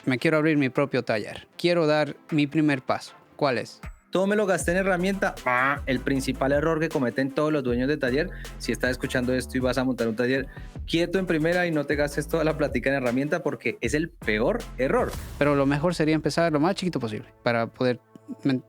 me quiero abrir mi propio taller. Quiero dar mi primer paso. ¿Cuál es? Todo me lo gasté en herramienta. El principal error que cometen todos los dueños de taller, si estás escuchando esto y vas a montar un taller, quieto en primera y no te gastes toda la plática en herramienta porque es el peor error. Pero lo mejor sería empezar lo más chiquito posible para poder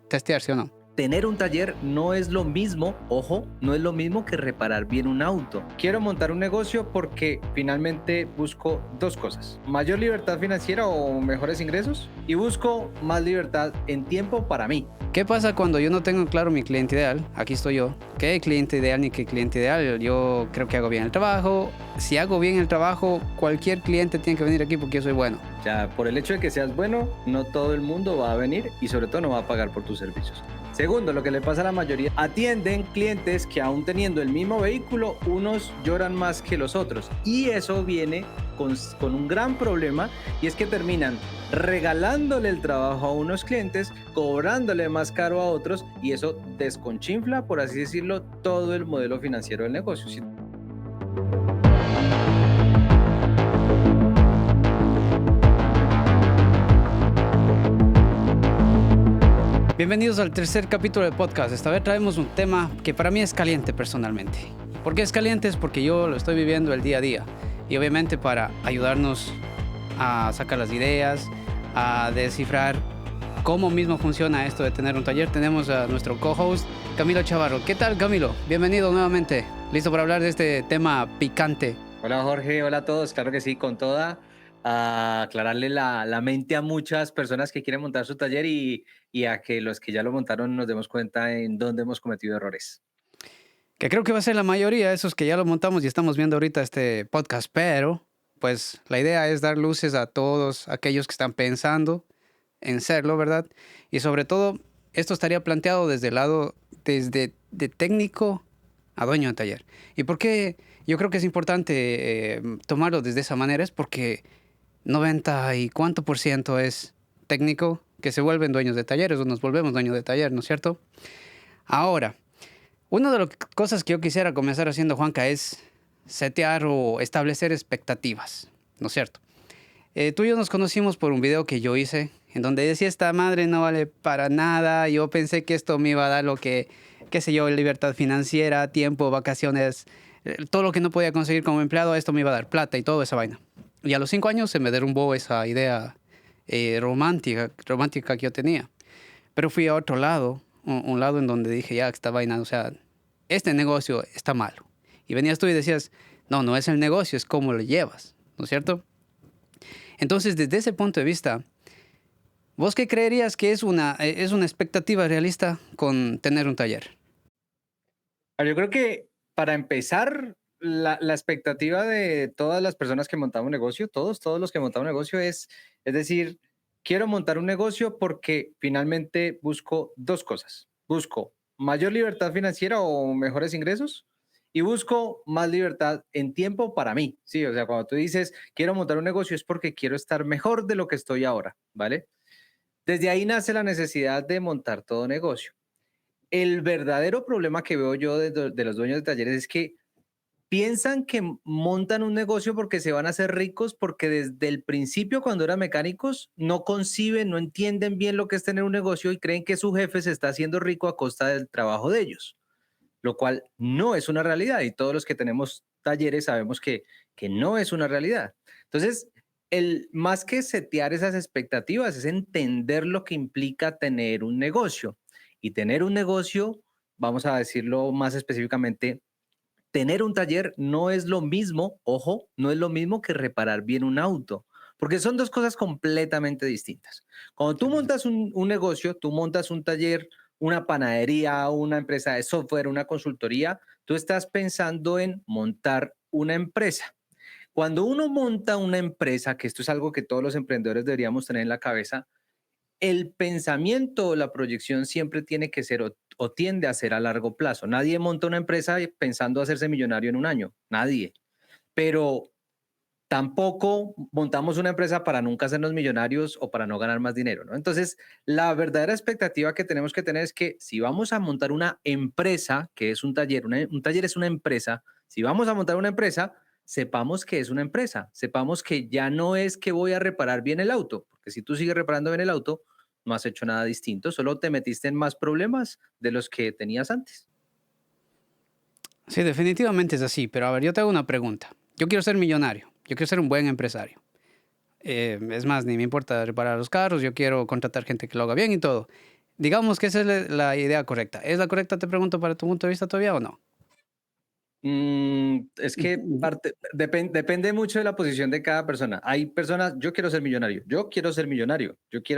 testear, ¿sí o no? Tener un taller no es lo mismo, ojo, no es lo mismo que reparar bien un auto. Quiero montar un negocio porque finalmente busco dos cosas: mayor libertad financiera o mejores ingresos, y busco más libertad en tiempo para mí. ¿Qué pasa cuando yo no tengo claro mi cliente ideal? Aquí estoy yo. ¿Qué cliente ideal ni qué cliente ideal? Yo creo que hago bien el trabajo. Si hago bien el trabajo, cualquier cliente tiene que venir aquí porque yo soy bueno. Ya, por el hecho de que seas bueno, no todo el mundo va a venir y sobre todo no va a pagar por tus servicios. Segundo, lo que le pasa a la mayoría, atienden clientes que aún teniendo el mismo vehículo, unos lloran más que los otros. Y eso viene con un gran problema, y es que terminan regalándole el trabajo a unos clientes, cobrándole más caro a otros, y eso desconchinfla, por así decirlo, todo el modelo financiero del negocio. Bienvenidos al tercer capítulo del podcast. Esta vez traemos un tema que para mí es caliente personalmente. ¿Por qué es caliente? Es porque yo lo estoy viviendo el día a día. Y obviamente para ayudarnos a sacar las ideas, a descifrar cómo mismo funciona esto de tener un taller, tenemos a nuestro co-host Camilo Chavarro. ¿Qué tal, Camilo? Bienvenido nuevamente. ¿Listo para hablar de este tema picante? Hola Jorge, hola a todos, claro que sí, con toda, a aclararle la mente a muchas personas que quieren montar su taller y a que los que ya lo montaron nos demos cuenta en dónde hemos cometido errores. Que creo que va a ser la mayoría de esos que ya lo montamos y estamos viendo ahorita este podcast, pero pues la idea es dar luces a todos aquellos que están pensando en serlo, ¿verdad? Y sobre todo, esto estaría planteado desde el lado, desde de técnico a dueño de taller. ¿Y por qué yo creo que es importante tomarlo desde esa manera? Es porque 90 y cuánto por ciento es técnico que se vuelven dueños de talleres o nos volvemos dueños de taller, ¿no es cierto? Ahora, una de las cosas que yo quisiera comenzar haciendo, Juanca, es setear o establecer expectativas, ¿no es cierto? Tú y yo nos conocimos por un video que yo hice en donde decía: esta madre no vale para nada. Yo pensé que esto me iba a dar lo que, qué sé yo, libertad financiera, tiempo, vacaciones, todo lo que no podía conseguir como empleado, esto me iba a dar plata y toda esa vaina. Y a los 5 años se me derrumbó esa idea romántica que yo tenía. Pero fui a otro lado, un lado en donde dije: ya, esta vaina, o sea, este negocio está malo. Y venías tú y decías: no, no es el negocio, es cómo lo llevas, ¿no es cierto? Entonces, desde ese punto de vista, ¿vos qué creerías que es una expectativa realista con tener un taller? Yo creo que para empezar, la expectativa de todas las personas que montamos un negocio, todos los que montamos un negocio es decir, quiero montar un negocio porque finalmente busco dos cosas. Busco mayor libertad financiera o mejores ingresos, y busco más libertad en tiempo para mí. Sí, o sea, cuando tú dices quiero montar un negocio es porque quiero estar mejor de lo que estoy ahora, ¿vale? Desde ahí nace la necesidad de montar todo negocio. El verdadero problema que veo yo de los dueños de talleres es que piensan que montan un negocio porque se van a hacer ricos, porque desde el principio, cuando eran mecánicos, no conciben, no entienden bien lo que es tener un negocio y creen que su jefe se está haciendo rico a costa del trabajo de ellos, lo cual no es una realidad, y todos los que tenemos talleres sabemos que no es una realidad. Entonces, más que setear esas expectativas es entender lo que implica tener un negocio. Y tener un negocio, vamos a decirlo más específicamente, tener un taller no es lo mismo, ojo, no es lo mismo que reparar bien un auto, porque son dos cosas completamente distintas. Cuando tú montas un negocio, tú montas un taller, una panadería, una empresa de software, una consultoría, tú estás pensando en montar una empresa. Cuando uno monta una empresa, que esto es algo que todos los emprendedores deberíamos tener en la cabeza, el pensamiento o la proyección siempre tiene que ser o tiende a ser a largo plazo. Nadie monta una empresa pensando hacerse millonario en un año, nadie. Pero tampoco montamos una empresa para nunca hacernos millonarios o para no ganar más dinero, ¿no? Entonces, la verdadera expectativa que tenemos que tener es que si vamos a montar una empresa, que es un taller es una empresa, si vamos a montar una empresa, sepamos que es una empresa, sepamos que ya no es que voy a reparar bien el auto, porque si tú sigues reparando bien el auto, no has hecho nada distinto, solo te metiste en más problemas de los que tenías antes. Sí, definitivamente es así, pero a ver, yo te hago una pregunta. Yo quiero ser millonario, yo quiero ser un buen empresario. Es más, ni me importa reparar los carros, yo quiero contratar gente que lo haga bien y todo. Digamos que esa es la idea correcta. ¿Es la correcta, te pregunto, para tu punto de vista todavía o no? Es que depende mucho de la posición de cada persona. Hay personas, quiero ser millonario, yo quiero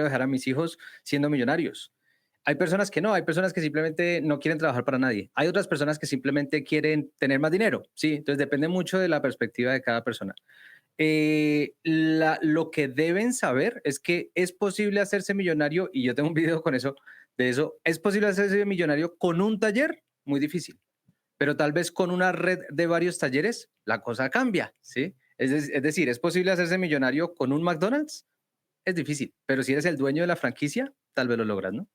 dejar a mis hijos siendo millonarios. Hay personas que no, hay personas que simplemente no quieren trabajar para nadie. Hay otras personas que simplemente quieren tener más dinero, ¿sí? Entonces depende mucho de la perspectiva de cada persona. Lo que deben saber es que es posible hacerse millonario, y yo tengo un video con eso, de eso, es posible hacerse millonario con un taller, muy difícil, pero tal vez con una red de varios talleres, la cosa cambia, ¿sí? Es decir, es posible hacerse millonario con un McDonald's, es difícil, pero si eres el dueño de la franquicia, tal vez lo logras, ¿no?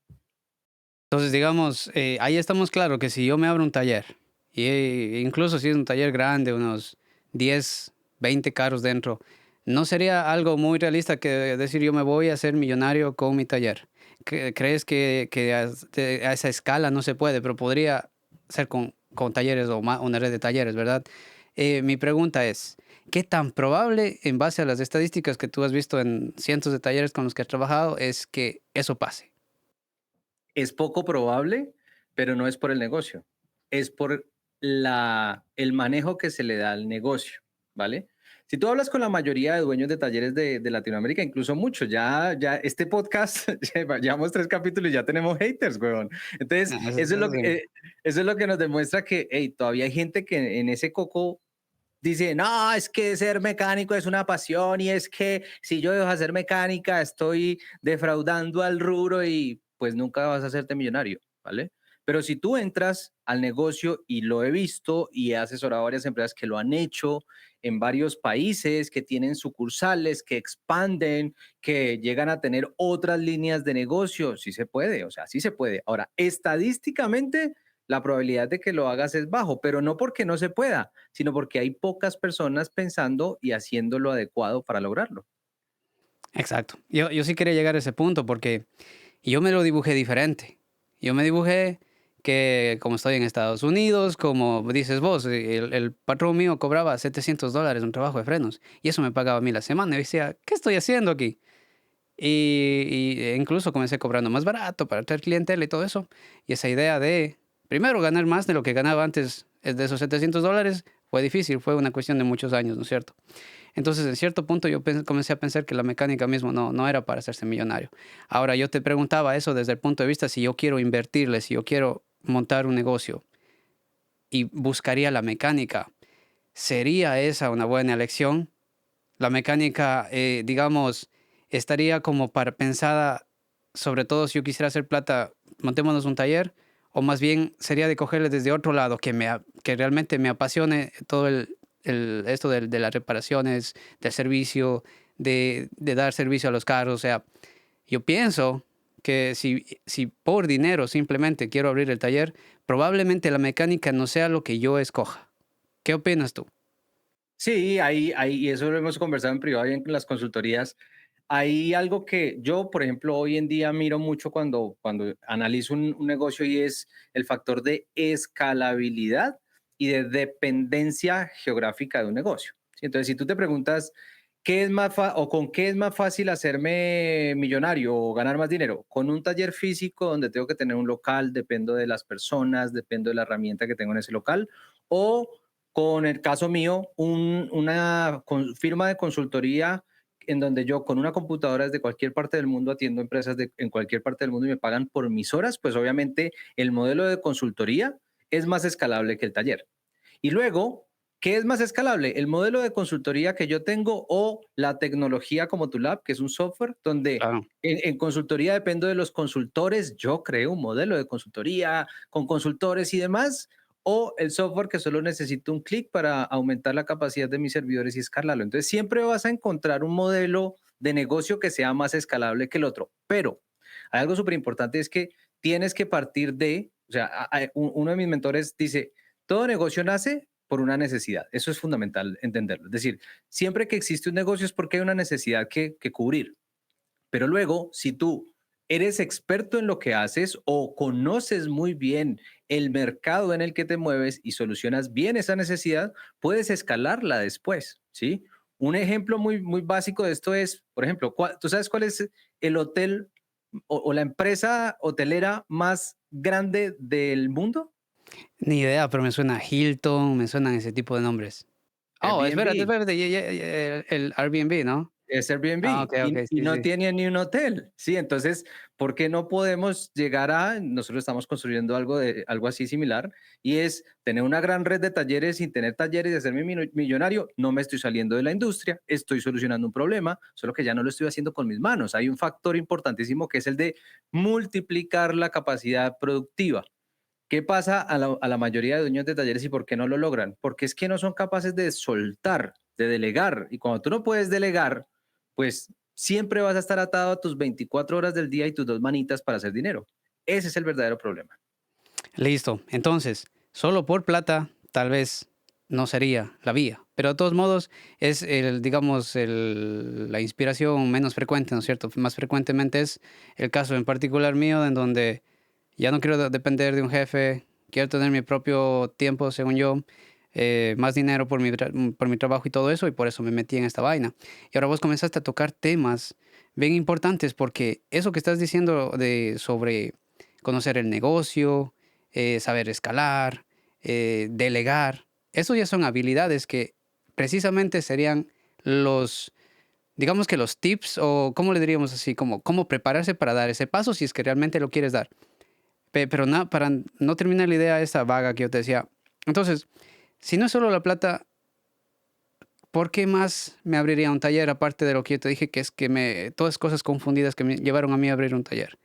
Entonces, digamos, ahí estamos claro que si yo me abro un taller, incluso si es un taller grande, unos 10, 20 carros dentro, no sería algo muy realista que decir yo me voy a hacer millonario con mi taller. ¿Crees que a esa escala no se puede, pero podría ser con talleres o una red de talleres, ¿verdad? Mi pregunta es, ¿qué tan probable, en base a las estadísticas que tú has visto en cientos de talleres con los que has trabajado, es que eso pase? Es poco probable, pero no es por el negocio, es por el manejo que se le da al negocio, ¿vale? Si tú hablas con la mayoría de dueños de talleres de Latinoamérica, incluso muchos, ya este podcast, llevamos 3 capítulos y ya tenemos haters, weón. Entonces, Ah, eso eso es lo que nos demuestra que hey, todavía hay gente que en ese coco dice, no, es que ser mecánico es una pasión y es que si yo dejo de hacer mecánica estoy defraudando al rubro y pues nunca vas a hacerte millonario, ¿vale? Pero si tú entras al negocio, y lo he visto y he asesorado a varias empresas que lo han hecho en varios países, que tienen sucursales, que expanden, que llegan a tener otras líneas de negocio, sí se puede, o sea, sí se puede. Ahora, estadísticamente la probabilidad de que lo hagas es bajo, pero no porque no se pueda, sino porque hay pocas personas pensando y haciendo lo adecuado para lograrlo. exacto. Yo sí quería llegar a ese punto porque yo me lo dibujé diferente. Yo me dibujé que como estoy en Estados Unidos, como dices vos, el patrón mío cobraba $700 un trabajo de frenos y eso me pagaba a mí la semana. Y decía, ¿qué estoy haciendo aquí? Incluso comencé cobrando más barato para traer clientela y todo eso. Y esa idea de, primero, ganar más de lo que ganaba antes de esos $700 fue difícil, fue una cuestión de muchos años, ¿no es cierto? Entonces, en cierto punto, yo comencé a pensar que la mecánica mismo no era para hacerse millonario. Ahora, yo te preguntaba eso desde el punto de vista si yo quiero invertirle, si yo quiero montar un negocio y buscaría la mecánica, ¿sería esa una buena elección? La mecánica, digamos, estaría como para pensada, sobre todo si yo quisiera hacer plata, montémonos un taller, o más bien sería de cogerle desde otro lado, que realmente me apasione todo esto de las reparaciones, del servicio, de dar servicio a los carros. O sea, yo pienso que si por dinero simplemente quiero abrir el taller, probablemente la mecánica no sea lo que yo escoja. ¿Qué opinas tú? Sí, y eso lo hemos conversado en privado y en las consultorías. Hay algo que yo, por ejemplo, hoy en día miro mucho cuando analizo un negocio, y es el factor de escalabilidad y de dependencia geográfica de un negocio. ¿Sí? Entonces, si tú te preguntas, ¿con qué es más fácil hacerme millonario o ganar más dinero? Con un taller físico donde tengo que tener un local, dependo de las personas, dependo de la herramienta que tengo en ese local, o con el caso mío, una firma de consultoría en donde yo con una computadora desde cualquier parte del mundo atiendo empresas en cualquier parte del mundo y me pagan por mis horas, pues obviamente el modelo de consultoría es más escalable que el taller. Y luego, ¿qué es más escalable? El modelo de consultoría que yo tengo o la tecnología como tu lab, que es un software donde Claro. en consultoría dependo de los consultores, yo creo un modelo de consultoría con consultores y demás, o el software que solo necesito un clic para aumentar la capacidad de mis servidores y escalarlo. Entonces, siempre vas a encontrar un modelo de negocio que sea más escalable que el otro. Pero hay algo súper importante, es que tienes que partir de, o sea, uno de mis mentores dice, todo negocio nace por una necesidad. Eso es fundamental entenderlo. Es decir, siempre que existe un negocio es porque hay una necesidad que cubrir. Pero luego, si tú eres experto en lo que haces o conoces muy bien el mercado en el que te mueves y solucionas bien esa necesidad, puedes escalarla después, ¿sí? Un ejemplo muy básico de esto es, por ejemplo, ¿tú sabes cuál es el hotel o la empresa hotelera más grande del mundo? Ni idea, pero me suena Hilton, me suenan ese tipo de nombres. Oh, Airbnb. espérate, el Airbnb, ¿no? Es Ah, Airbnb okey, okey, y sí, no sí. tiene ni un hotel, ¿sí? Entonces, ¿por qué no podemos llegar a nosotros estamos construyendo algo así similar, y es tener una gran red de talleres sin tener talleres y hacerme millonario? No me estoy saliendo de la industria, estoy solucionando un problema, solo que ya no lo estoy haciendo con mis manos. Hay un factor importantísimo que es el de multiplicar la capacidad productiva. ¿Qué pasa a la mayoría de dueños de talleres y por qué no lo logran? Porque es que no son capaces de soltar, de delegar. Y cuando tú no puedes delegar, pues siempre vas a estar atado a tus 24 horas del día y tus dos manitas para hacer dinero. Ese es el verdadero problema. Listo. Entonces, solo por plata, tal vez no sería la vía. Pero de todos modos, es digamos, la inspiración menos frecuente, ¿no es cierto? Más frecuentemente es el caso en particular mío, en donde ya no quiero depender de un jefe, quiero tener mi propio tiempo, según yo, más dinero por mi trabajo y todo eso, y por eso me metí en esta vaina. Y ahora vos comenzaste a tocar temas bien importantes, porque eso que estás diciendo sobre conocer el negocio, saber escalar, delegar. Eso ya son habilidades que precisamente serían los, digamos que los tips o cómo le diríamos así, como cómo prepararse para dar ese paso si es que realmente lo quieres dar. Pero para no terminar la idea esa vaga que yo te decía. Entonces, si no es solo la plata, ¿por qué más me abriría un taller aparte de lo que yo te dije, que es que todas cosas confundidas que me llevaron a mí a abrir un taller?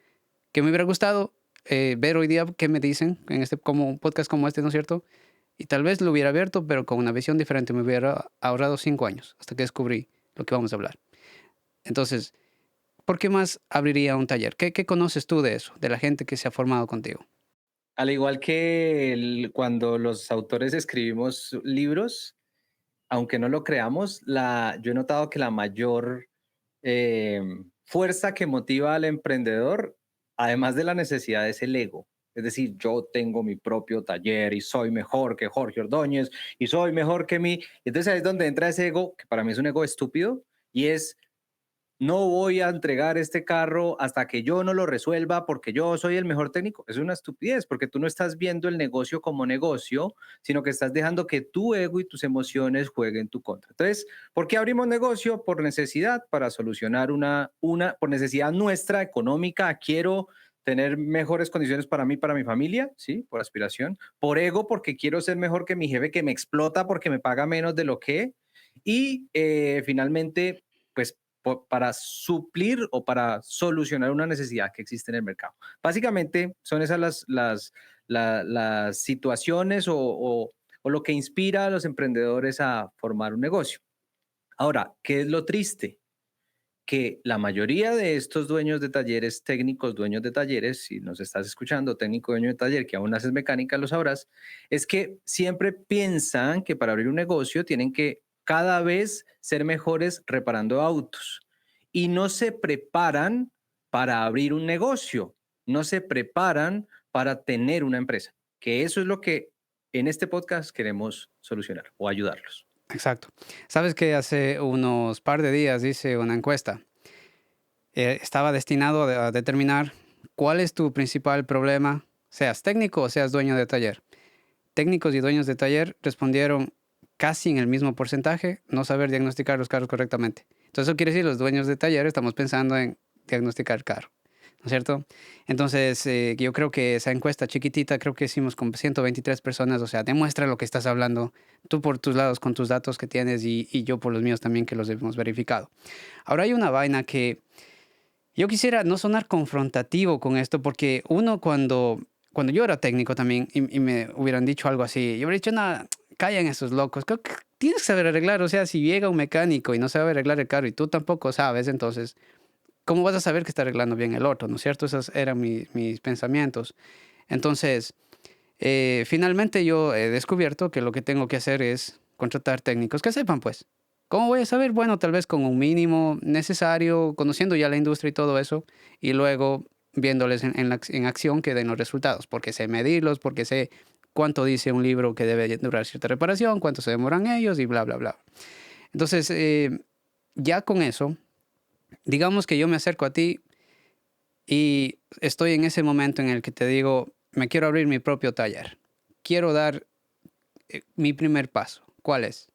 Que me hubiera gustado ver hoy día qué me dicen en como un podcast como este, ¿no es cierto? Y tal vez lo hubiera abierto, pero con una visión diferente. Me hubiera ahorrado 5 años hasta que descubrí lo que vamos a hablar. Entonces, ¿por qué más abriría un taller? ¿Qué conoces tú de eso, de la gente que se ha formado contigo? Al igual que cuando los autores escribimos libros, aunque no lo creamos, yo he notado que la mayor fuerza que motiva al emprendedor, además de la necesidad, es el ego. Es decir, yo tengo mi propio taller y soy mejor que Jorge Ordóñez y soy mejor que mí. Entonces ahí es donde entra ese ego, que para mí es un ego estúpido, y es no voy a entregar este carro hasta que yo no lo resuelva porque yo soy el mejor técnico. Es una estupidez porque tú no estás viendo el negocio como negocio, sino que estás dejando que tu ego y tus emociones jueguen tu contra. Entonces, ¿por qué abrimos negocio? Por necesidad, para solucionar por necesidad nuestra económica. Quiero tener mejores condiciones para mí, para mi familia, ¿sí? Por aspiración. Por ego, porque quiero ser mejor que mi jefe que me explota porque me paga menos de lo que. Y finalmente, pues para suplir o para solucionar una necesidad que existe en el mercado. Básicamente son esas las situaciones o lo que inspira a los emprendedores a formar un negocio. Ahora, ¿qué es lo triste? Que la mayoría de estos dueños de talleres, técnicos, dueños de talleres, si nos estás escuchando, técnico, dueño de taller, que aún haces mecánica, lo sabrás, es que siempre piensan que para abrir un negocio tienen que cada vez ser mejores reparando autos y no se preparan para abrir un negocio, no se preparan para tener una empresa, que eso es lo que en este podcast queremos solucionar o ayudarlos. Exacto. Sabes que hace unos par de días hice una encuesta. Estaba destinado a determinar cuál es tu principal problema, seas técnico o seas dueño de taller. Técnicos y dueños de taller respondieron casi en el mismo porcentaje, no saber diagnosticar los carros correctamente. Entonces eso quiere decir, los dueños de taller estamos pensando en diagnosticar el carro, ¿no es cierto? Entonces yo creo que esa encuesta chiquitita, creo que hicimos con 123 personas, o sea, demuestra lo que estás hablando, tú por tus lados con tus datos que tienes y yo por los míos también que los hemos verificado. Ahora hay una vaina que yo quisiera no sonar confrontativo con esto, porque uno cuando yo era técnico también y me hubieran dicho algo así, yo hubiera dicho, nada, callen esos locos, creo que tienes que saber arreglar, o sea, si llega un mecánico y no sabe arreglar el carro y tú tampoco sabes, entonces, ¿cómo vas a saber que está arreglando bien el otro? ¿No es cierto? Esos eran mis pensamientos. Entonces, Finalmente yo he descubierto que lo que tengo que hacer es contratar técnicos que sepan, pues. ¿Cómo voy a saber? Bueno, tal vez con un mínimo necesario, conociendo ya la industria y todo eso, y luego viéndoles en acción que den los resultados, porque sé medirlos, porque sé cuánto dice un libro que debe durar cierta reparación, cuánto se demoran ellos y bla, bla, bla. Entonces, ya con eso, digamos que yo me acerco a ti y estoy en ese momento en el que te digo, me quiero abrir mi propio taller. Quiero dar mi primer paso. ¿Cuál es?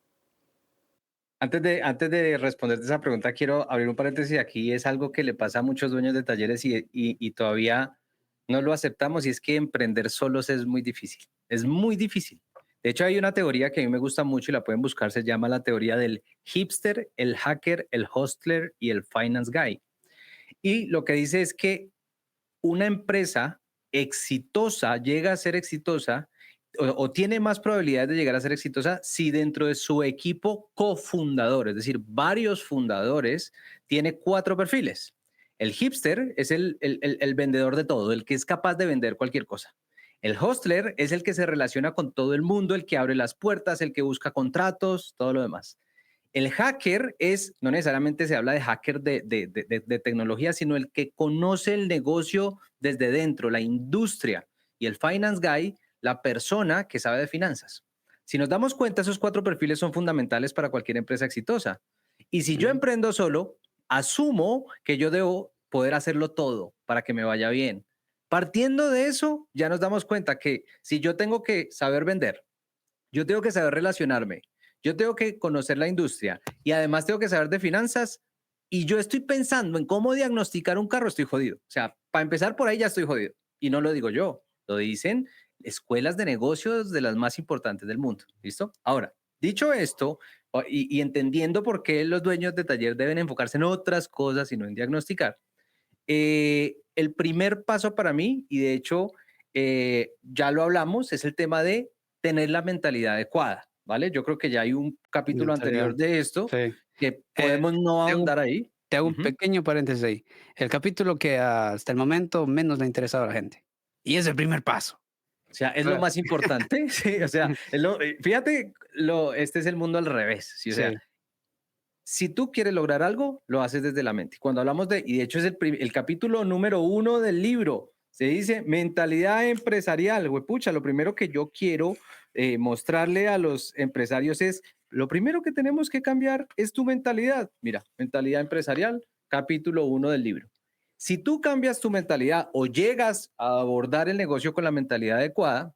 Antes de responderte esa pregunta, quiero abrir un paréntesis aquí. Es algo que le pasa a muchos dueños de talleres y todavía no lo aceptamos y es que emprender solos es muy difícil. Es muy difícil. De hecho, hay una teoría que a mí me gusta mucho y la pueden buscar. Se llama la teoría del hipster, el hacker, el hostler y el finance guy. Y lo que dice es que una empresa exitosa llega a ser exitosa o tiene más probabilidades de llegar a ser exitosa si dentro de su equipo cofundador, es decir, varios fundadores, tiene cuatro perfiles. El hipster es el vendedor de todo, el que es capaz de vender cualquier cosa. El hostler es el que se relaciona con todo el mundo, el que abre las puertas, el que busca contratos, todo lo demás. El hacker es, no necesariamente se habla de hacker de tecnología, sino el que conoce el negocio desde dentro, la industria. Y el finance guy, la persona que sabe de finanzas. Si nos damos cuenta, esos cuatro perfiles son fundamentales para cualquier empresa exitosa. Y si yo Ujú. emprendo solo, asumo que yo debo poder hacerlo todo para que me vaya bien. Partiendo de eso, ya nos damos cuenta que si yo tengo que saber vender, yo tengo que saber relacionarme, yo tengo que conocer la industria y además tengo que saber de finanzas y yo estoy pensando en cómo diagnosticar un carro, estoy jodido. O sea, para empezar por ahí ya estoy jodido. Y no lo digo yo, lo dicen escuelas de negocios de las más importantes del mundo. ¿Listo? Ahora, dicho esto, y entendiendo por qué los dueños de taller deben enfocarse en otras cosas y no en diagnosticar, el primer paso para mí, y de hecho ya lo hablamos, es el tema de tener la mentalidad adecuada, ¿vale? Yo creo que ya hay un capítulo Mentalidad. anterior de esto Sí. que Eh, podemos no te hago, ahondar ahí. te hago un Ujú. pequeño paréntesis ahí. El capítulo que hasta el momento menos le ha interesado a la gente. Y es el primer paso. O sea, es lo Claro. más importante, sí, o sea, fíjate, este es el mundo al revés, ¿sí? O sea, Sí. si tú quieres lograr algo, lo haces desde la mente. Cuando hablamos de, y de hecho es el capítulo número 1 del libro, se dice mentalidad empresarial. Pucha, lo primero que yo quiero mostrarle a los empresarios es, lo primero que tenemos que cambiar es tu mentalidad. Mira, mentalidad empresarial, capítulo 1 del libro. Si tú cambias tu mentalidad o llegas a abordar el negocio con la mentalidad adecuada,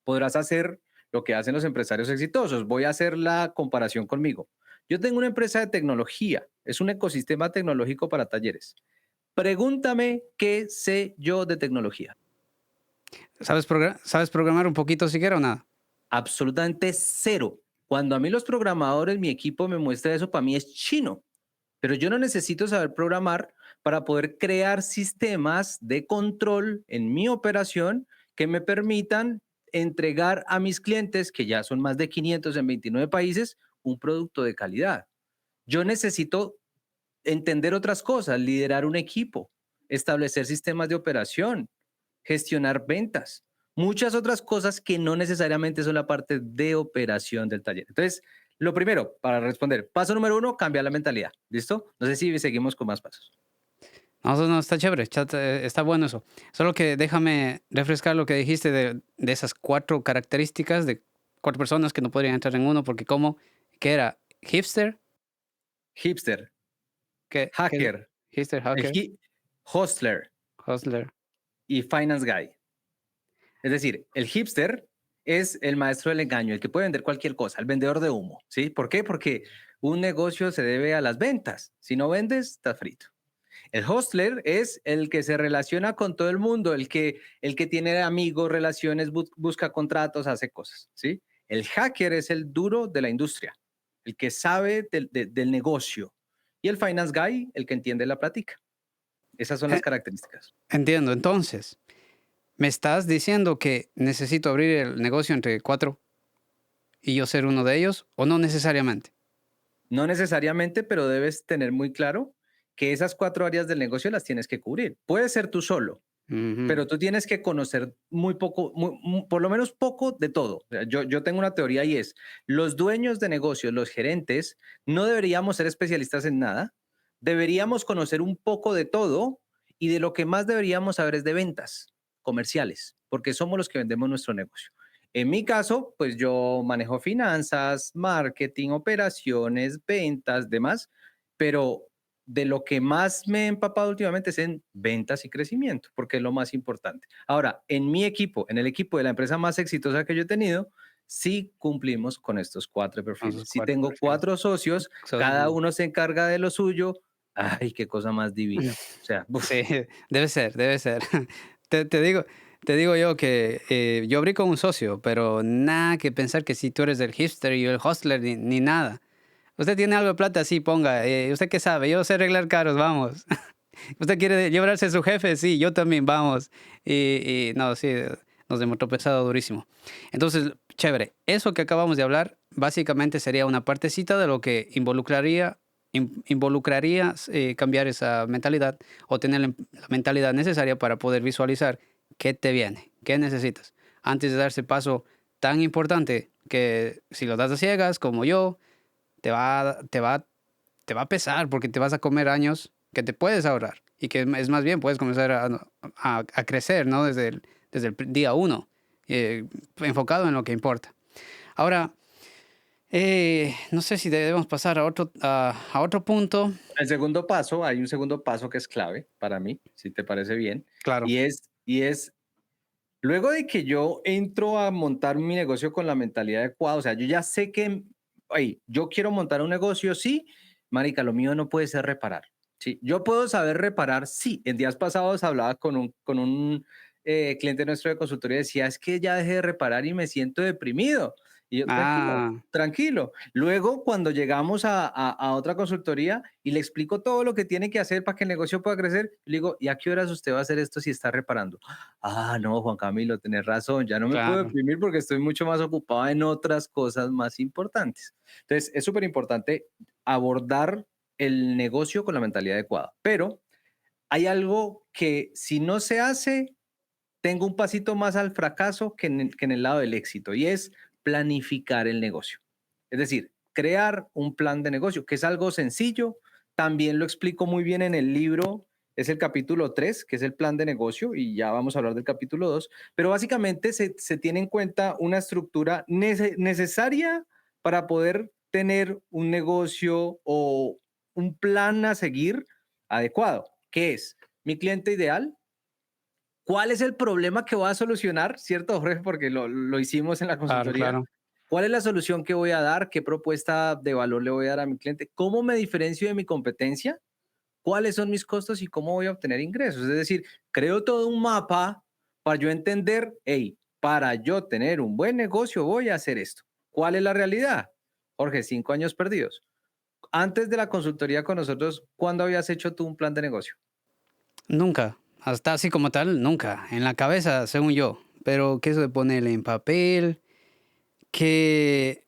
podrás hacer lo que hacen los empresarios exitosos. Voy a hacer la comparación conmigo. Yo tengo una empresa de tecnología, es un ecosistema tecnológico para talleres. Pregúntame qué sé yo de tecnología. ¿Sabes programar un poquito siquiera o nada? Absolutamente cero. Cuando a mí los programadores, mi equipo me muestra eso, para mí es chino. Pero yo no necesito saber programar para poder crear sistemas de control en mi operación que me permitan entregar a mis clientes, que ya son más de 500 en 29 países, un producto de calidad. Yo necesito entender otras cosas, liderar un equipo, establecer sistemas de operación, gestionar ventas, muchas otras cosas que no necesariamente son la parte de operación del taller. Entonces, lo primero, para responder, paso número 1, cambiar la mentalidad. ¿Listo? No sé si seguimos con más pasos. No, no, está chévere, está bueno eso. Solo que déjame refrescar lo que dijiste de esas cuatro características de cuatro personas que no podrían entrar en uno, porque como, ¿qué era? Hipster, Hipster, ¿qué? hacker, Hipster, el hacker, hostler hustler. y finance guy. Es decir, el hipster es el maestro del engaño, el que puede vender cualquier cosa, el vendedor de humo. ¿Sí? ¿Por qué? Porque un negocio se debe a las ventas. Si no vendes, estás frito. El hostler es el que se relaciona con todo el mundo, el que tiene amigos, relaciones, busca contratos, hace cosas, ¿sí? El hacker es el duro de la industria, el que sabe del negocio. Y el finance guy, el que entiende la plática. Esas son las Eh, características. Entiendo, entonces, ¿me estás diciendo que necesito abrir el negocio entre cuatro y yo ser uno de ellos o no necesariamente? No necesariamente, pero debes tener muy claro que esas cuatro áreas del negocio las tienes que cubrir. Puede ser tú solo, Ujú. pero tú tienes que conocer muy poco, por lo menos poco de todo. O sea, yo tengo una teoría y es, los dueños de negocios, los gerentes, no deberíamos ser especialistas en nada, deberíamos conocer un poco de todo y de lo que más deberíamos saber es de ventas comerciales, porque somos los que vendemos nuestro negocio. En mi caso, pues yo manejo finanzas, marketing, operaciones, ventas, demás, pero de lo que más me he empapado últimamente es en ventas y crecimiento, porque es lo más importante. Ahora, en mi equipo, en el equipo de la empresa más exitosa que yo he tenido, sí cumplimos con estos 4 Con sus perfiles. Si 4 tengo perfiles. 4 socios, cada uno se encarga de lo suyo. Ay, qué cosa más divina. O sea, uf, Sí, debe ser, debe ser. Te digo, te digo yo que yo abrí con un socio, pero nada que pensar que si tú eres el hipster y yo el hustler, ni nada. Usted tiene algo de plata, sí, ponga. ¿Usted qué sabe? Yo sé arreglar carros, vamos. ¿Usted quiere llevarse a su jefe? Sí, yo también, vamos. Y no, sí, nos hemos tropezado durísimo. Entonces, chévere. Eso que acabamos de hablar, básicamente sería una partecita de lo que involucraría cambiar esa mentalidad o tener la mentalidad necesaria para poder visualizar qué te viene, qué necesitas. Antes de dar ese paso tan importante que si lo das a ciegas, como yo, te va, te va, te va a pesar porque te vas a comer años que te puedes ahorrar y que es más bien puedes comenzar a crecer, ¿no? Desde el día uno, enfocado en lo que importa. Ahora, no sé si debemos pasar a otro punto. el segundo paso, hay un segundo paso que es clave para mí, si te parece bien, Claro. y es luego de que yo entro a montar mi negocio con la mentalidad adecuada, o sea, yo ya sé que, hey, yo quiero montar un negocio, sí, marica, lo mío no puede ser reparar. Sí, yo puedo saber reparar, sí. En días pasados hablaba con un cliente nuestro de consultoría y decía, es que ya dejé de reparar y me siento deprimido. Y yo, tranquilo, Ah, tranquilo. Luego, cuando llegamos a otra consultoría y le explico todo lo que tiene que hacer para que el negocio pueda crecer, le digo, ¿y a qué horas usted va a hacer esto si está reparando? Ah, no, Juan Camilo, tenés razón, ya no me puedo claro. deprimir porque estoy mucho más ocupado en otras cosas más importantes. Entonces, es súper importante abordar el negocio con la mentalidad adecuada, pero hay algo que si no se hace, tengo un pasito más al fracaso que en el lado del éxito y es planificar el negocio. Es decir, crear un plan de negocio, que es algo sencillo. También lo explico muy bien en el libro, es el capítulo 3, que es el plan de negocio, y ya vamos a hablar del capítulo 2. Pero básicamente se tiene en cuenta una estructura necesaria para poder tener un negocio o un plan a seguir adecuado, que es mi cliente ideal, ¿cuál es el problema que voy a solucionar? ¿Cierto, Jorge? Porque lo hicimos en la Claro, consultoría. claro. ¿Cuál es la solución que voy a dar? ¿Qué propuesta de valor le voy a dar a mi cliente? ¿Cómo me diferencio de mi competencia? ¿Cuáles son mis costos y cómo voy a obtener ingresos? Es decir, creo todo un mapa para yo entender, hey, para yo tener un buen negocio voy a hacer esto. ¿Cuál es la realidad? Jorge, 5 años perdidos. Antes de la consultoría con nosotros, ¿cuándo habías hecho tú un plan de negocio? Nunca. Hasta así como tal, nunca. En la cabeza, según yo. Pero que eso de ponerle en papel, que,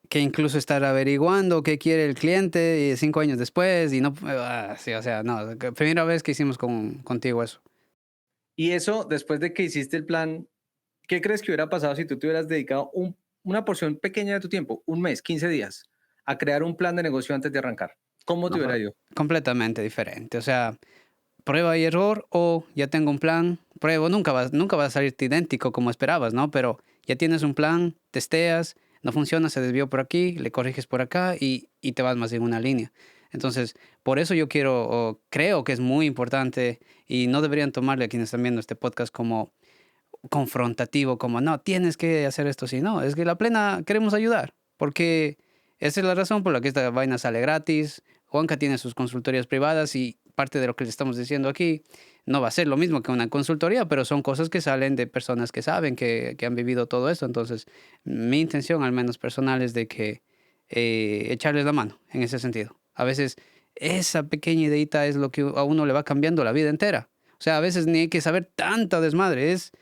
que incluso estar averiguando qué quiere el cliente 5 años después y no... sí, o sea, no. Primera vez que hicimos contigo eso. Y eso, después de que hiciste el plan, ¿qué crees que hubiera pasado si tú te hubieras dedicado una porción pequeña de tu tiempo, un mes, 15 días, a crear un plan de negocio antes de arrancar? ¿Cómo te No, hubiera ido? completamente diferente. O sea, prueba y error o ya tengo un plan, pruebo, nunca va a salirte idéntico como esperabas, ¿no? Pero ya tienes un plan, testeas, no funciona, se desvió por aquí, le corriges por acá y te vas más en una línea. Entonces, por eso yo quiero, o creo que es muy importante y no deberían tomarle a quienes están viendo este podcast como confrontativo, como no, tienes que hacer esto, sí, no, es que la plena queremos ayudar, porque esa es la razón por la que esta vaina sale gratis. Juanca tiene sus consultorías privadas y parte de lo que le estamos diciendo aquí no va a ser lo mismo que una consultoría, pero son cosas que salen de personas que saben, que han vivido todo esto. Entonces, mi intención, al menos personal, es de que echarles la mano en ese sentido. A veces esa pequeña ideita es lo que a uno le va cambiando la vida entera. O sea, a veces ni hay que saber tanta desmadre, es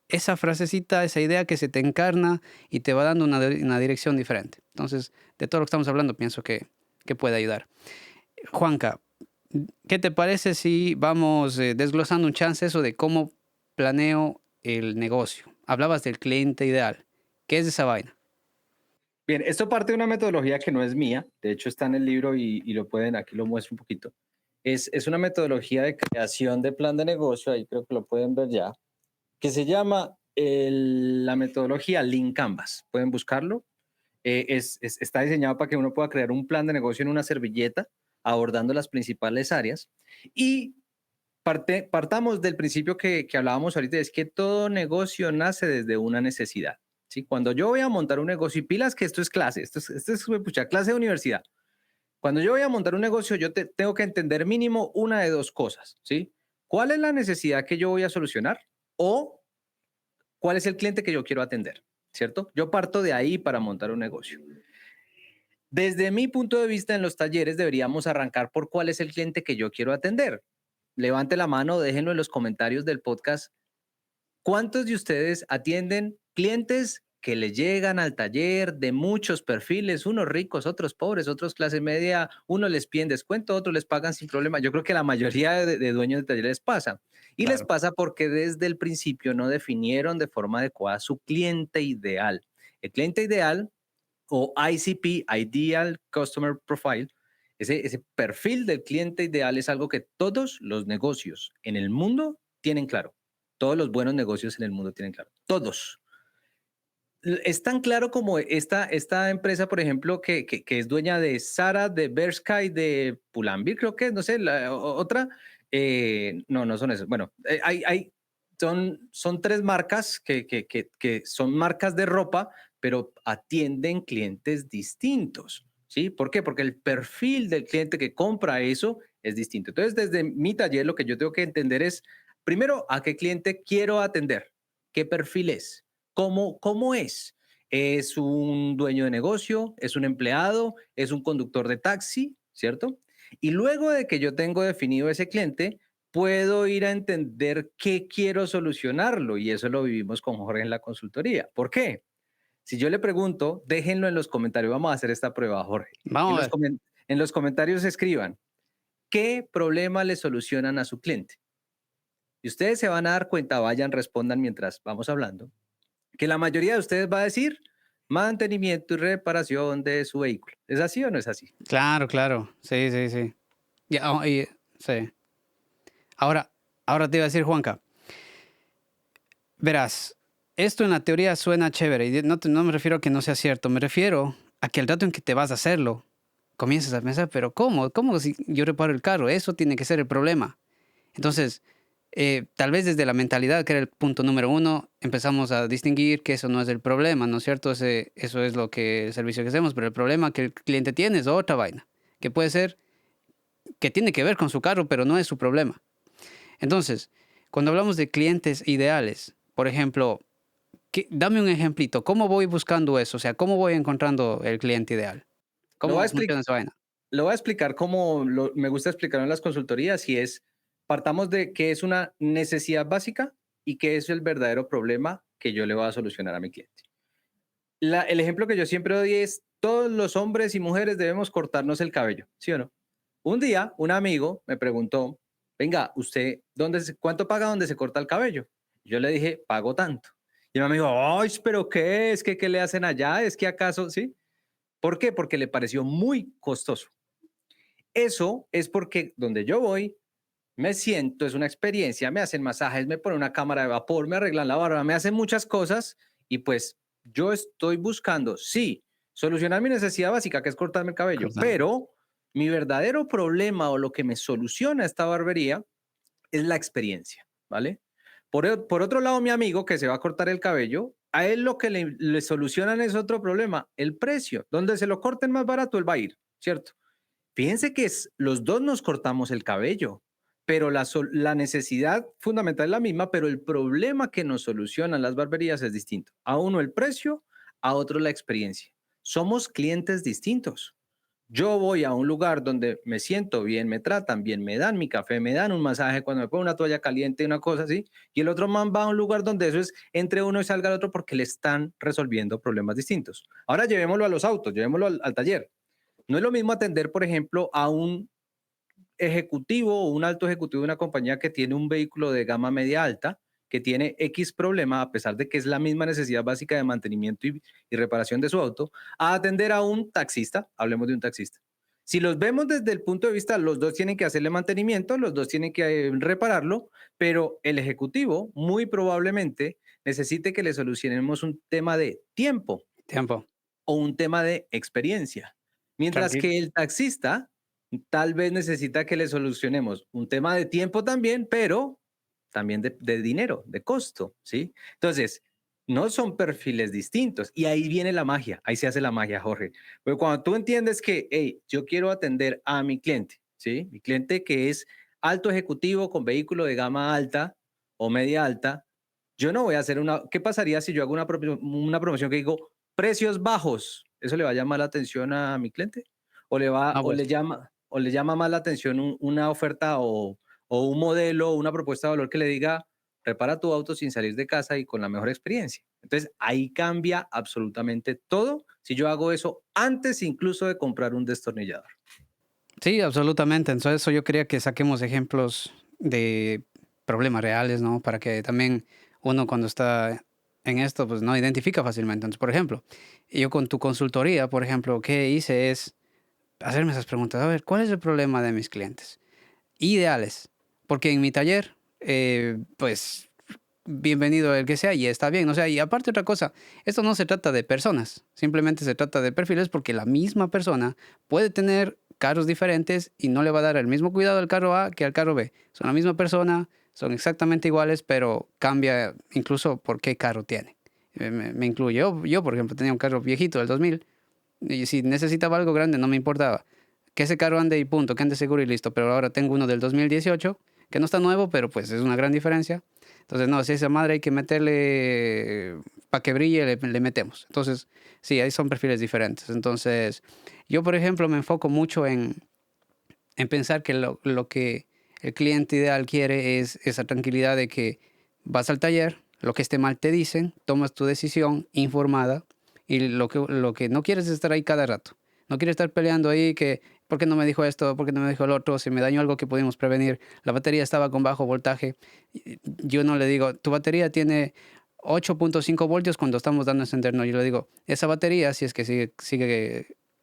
esa frasecita, esa idea que se te encarna y te va dando una dirección diferente. Entonces, de todo lo que estamos hablando, pienso que puede ayudar. Juanca, ¿qué te parece si vamos desglosando un chance eso de cómo planeo el negocio? Hablabas del cliente ideal. ¿Qué es esa vaina? Bien, esto parte de una metodología que no es mía, de hecho está en el libro y lo pueden, aquí lo muestro un poquito. Es una metodología de creación de plan de negocio, ahí creo que lo pueden ver ya, que se llama la metodología Lean Canvas. Pueden buscarlo. Está diseñado para que uno pueda crear un plan de negocio en una servilleta, abordando las principales áreas. Y partamos del principio que hablábamos ahorita, es que todo negocio nace desde una necesidad. ¿Sí? Cuando yo voy a montar un negocio, y pilas que esto es clase, esto es pucha, clase de universidad. Cuando yo voy a montar un negocio, yo tengo que entender mínimo una de dos cosas, ¿sí? ¿Cuál es la necesidad que yo voy a solucionar? O ¿cuál es el cliente que yo quiero atender? ¿Cierto? Yo parto de ahí para montar un negocio. Desde mi punto de vista, en los talleres deberíamos arrancar por cuál es el cliente que yo quiero atender. Levante la mano, déjenlo en los comentarios del podcast. ¿Cuántos de ustedes atienden clientes que le llegan al taller de muchos perfiles, unos ricos, otros pobres, otros clase media, unos les piden descuento, otros les pagan sin problema? Yo creo que la mayoría de dueños de talleres les pasa. Y les Claro. pasa porque desde el principio no definieron de forma adecuada su cliente ideal. El cliente ideal o ICP, Ideal Customer Profile, ese perfil del cliente ideal es algo que todos los negocios en el mundo tienen claro. Todos los buenos negocios en el mundo tienen claro. Todos. Es tan claro como esta empresa, por ejemplo, que es dueña de Zara, de Bershka y de Pull&Bear, creo que, no sé, otra. No, no son esas. Bueno, son tres marcas que son marcas de ropa, pero atienden clientes distintos. ¿Sí? ¿Por qué? Porque el perfil del cliente que compra eso es distinto. Entonces, desde mi taller, lo que yo tengo que entender es, primero, a qué cliente quiero atender, qué perfil es. ¿Cómo es? ¿Es un dueño de negocio? ¿Es un empleado? ¿Es un conductor de taxi? ¿Cierto? Y luego de que yo tengo definido ese cliente, puedo ir a entender qué quiero solucionarlo. Y eso lo vivimos con Jorge en la consultoría. ¿Por qué? Si yo le pregunto, déjenlo en los comentarios. Vamos a hacer esta prueba, Jorge. En Vamos a los, ver. en los comentarios escriban, ¿qué problema le solucionan a su cliente? Y ustedes se van a dar cuenta, vayan, respondan mientras vamos hablando, que la mayoría de ustedes va a decir mantenimiento y reparación de su vehículo. ¿Es así o no es así? Claro, claro. Sí, sí, sí. Ya, sí. Ahora, ahora te iba a decir, Juanca, verás, esto en la teoría suena chévere y no me refiero a que no sea cierto, me refiero a que el rato en que te vas a hacerlo, comienzas a pensar, pero ¿cómo? ¿Cómo si yo reparo el carro? Eso tiene que ser el problema. Entonces, tal vez desde la mentalidad, que era el punto número uno, empezamos a distinguir que eso no es el problema, ¿no es cierto? Eso es lo que el servicio que hacemos, pero el problema que el cliente tiene es otra vaina, que puede ser que tiene que ver con su carro, pero no es su problema. Entonces, cuando hablamos de clientes ideales, por ejemplo, dame un ejemplito, ¿cómo voy buscando eso? O sea, ¿cómo voy encontrando el cliente ideal? Lo voy a ¿Cómo explicar. funciona esa vaina? Lo voy a explicar como me gusta explicar en las consultorías y es, partamos de qué es una necesidad básica y qué es el verdadero problema que yo le voy a solucionar a mi cliente. El ejemplo que yo siempre doy es, todos los hombres y mujeres debemos cortarnos el cabello, ¿sí o no? Un día, un amigo me preguntó, venga, ¿usted cuánto paga donde se corta el cabello? Yo le dije, pago tanto. Y mi amigo, ay, pero ¿qué es? ¿Qué le hacen allá? ¿Es que acaso, sí? ¿Por qué? Porque le pareció muy costoso. Eso es porque donde yo voy, me siento, es una experiencia, me hacen masajes, me ponen una cámara de vapor, me arreglan la barba, me hacen muchas cosas y pues yo estoy buscando, sí, solucionar mi necesidad básica, que es cortarme el cabello, Cortar. pero mi verdadero problema o lo que me soluciona esta barbería es la experiencia, ¿vale? Por otro lado, mi amigo que se va a cortar el cabello, a él lo que le solucionan es otro problema, el precio. Donde se lo corten más barato, él va a ir, ¿cierto? Fíjense que los dos nos cortamos el cabello, pero la necesidad fundamental es la misma, pero el problema que nos solucionan las barberías es distinto. A uno el precio, a otro la experiencia. Somos clientes distintos. Yo voy a un lugar donde me siento bien, me tratan bien, me dan mi café, me dan un masaje cuando me ponen una toalla caliente, una cosa así, y el otro man va a un lugar donde eso es entre uno y salga el otro porque le están resolviendo problemas distintos. Ahora llevémoslo a los autos, llevémoslo al taller. No es lo mismo atender, por ejemplo, a un ejecutivo o un alto ejecutivo de una compañía que tiene un vehículo de gama media alta que tiene X problema, a pesar de que es la misma necesidad básica de mantenimiento y reparación de su auto, a atender a un taxista, hablemos de un taxista. Si los vemos desde el punto de vista, los dos tienen que hacerle mantenimiento, los dos tienen que repararlo, pero el ejecutivo muy probablemente necesite que le solucionemos un tema de tiempo Tiempo. o un tema de experiencia. Mientras Tranquilo. que el taxista tal vez necesita que le solucionemos un tema de tiempo también, pero también de dinero, de costo, ¿sí? Entonces, no son perfiles distintos y ahí viene la magia, ahí se hace la magia, Jorge. Pero cuando tú entiendes que, hey, yo quiero atender a mi cliente, ¿sí? Mi cliente que es alto ejecutivo con vehículo de gama alta o media alta, yo no voy a hacer una, ¿qué pasaría si yo hago una promoción que digo precios bajos? ¿Eso le va a llamar la atención a mi cliente? ¿O le va, No, pues. o le llama más la atención una oferta o un modelo o una propuesta de valor que le diga, repara tu auto sin salir de casa y con la mejor experiencia? Entonces, ahí cambia absolutamente todo si yo hago eso antes incluso de comprar un destornillador. Sí, absolutamente. Entonces, eso yo quería que saquemos ejemplos de problemas reales, ¿no? Para que también uno cuando está en esto, pues no identifica fácilmente. Entonces, por ejemplo, yo con tu consultoría, por ejemplo, ¿qué hice? Es hacerme esas preguntas. A ver, ¿cuál es el problema de mis clientes? Ideales. Porque en mi taller, pues bienvenido el que sea y está bien. O sea, y aparte otra cosa, esto no se trata de personas, simplemente se trata de perfiles porque la misma persona puede tener carros diferentes y no le va a dar el mismo cuidado al carro A que al carro B. Son la misma persona, son exactamente iguales, pero cambia incluso por qué carro tiene. Me incluyo. Yo, por ejemplo, tenía un carro viejito del 2000 y si necesitaba algo grande no me importaba. Que ese carro ande y punto, que ande seguro y listo. Pero ahora tengo uno del 2018 que no está nuevo, pero pues es una gran diferencia. Entonces, no, si esa madre hay que meterle para que brille, le metemos. Entonces, sí, ahí son perfiles diferentes. Entonces, yo, por ejemplo, me enfoco mucho en pensar que lo que el cliente ideal quiere es esa tranquilidad de que vas al taller, lo que esté mal te dicen, tomas tu decisión informada y lo que no quieres es estar ahí cada rato. No quieres estar peleando ahí que, ¿por qué no me dijo esto? ¿Por qué no me dijo el otro? Si me dañó algo que pudimos prevenir. La batería estaba con bajo voltaje. Yo no le digo, tu batería tiene 8.5 voltios cuando estamos dando a encender. No, yo le digo, esa batería, si es que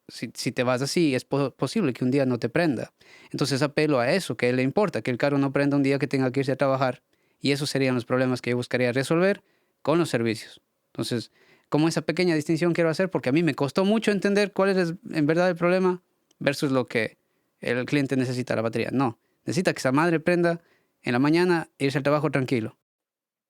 si te vas así, es posible que un día no te prenda. Entonces apelo a eso, que le importa, que el carro no prenda un día que tenga que irse a trabajar. Y esos serían los problemas que yo buscaría resolver con los servicios. Entonces, como esa pequeña distinción quiero hacer, porque a mí me costó mucho entender cuál es en verdad el problema versus lo que el cliente necesita la batería. No, necesita que esa madre prenda en la mañana e irse al trabajo tranquilo,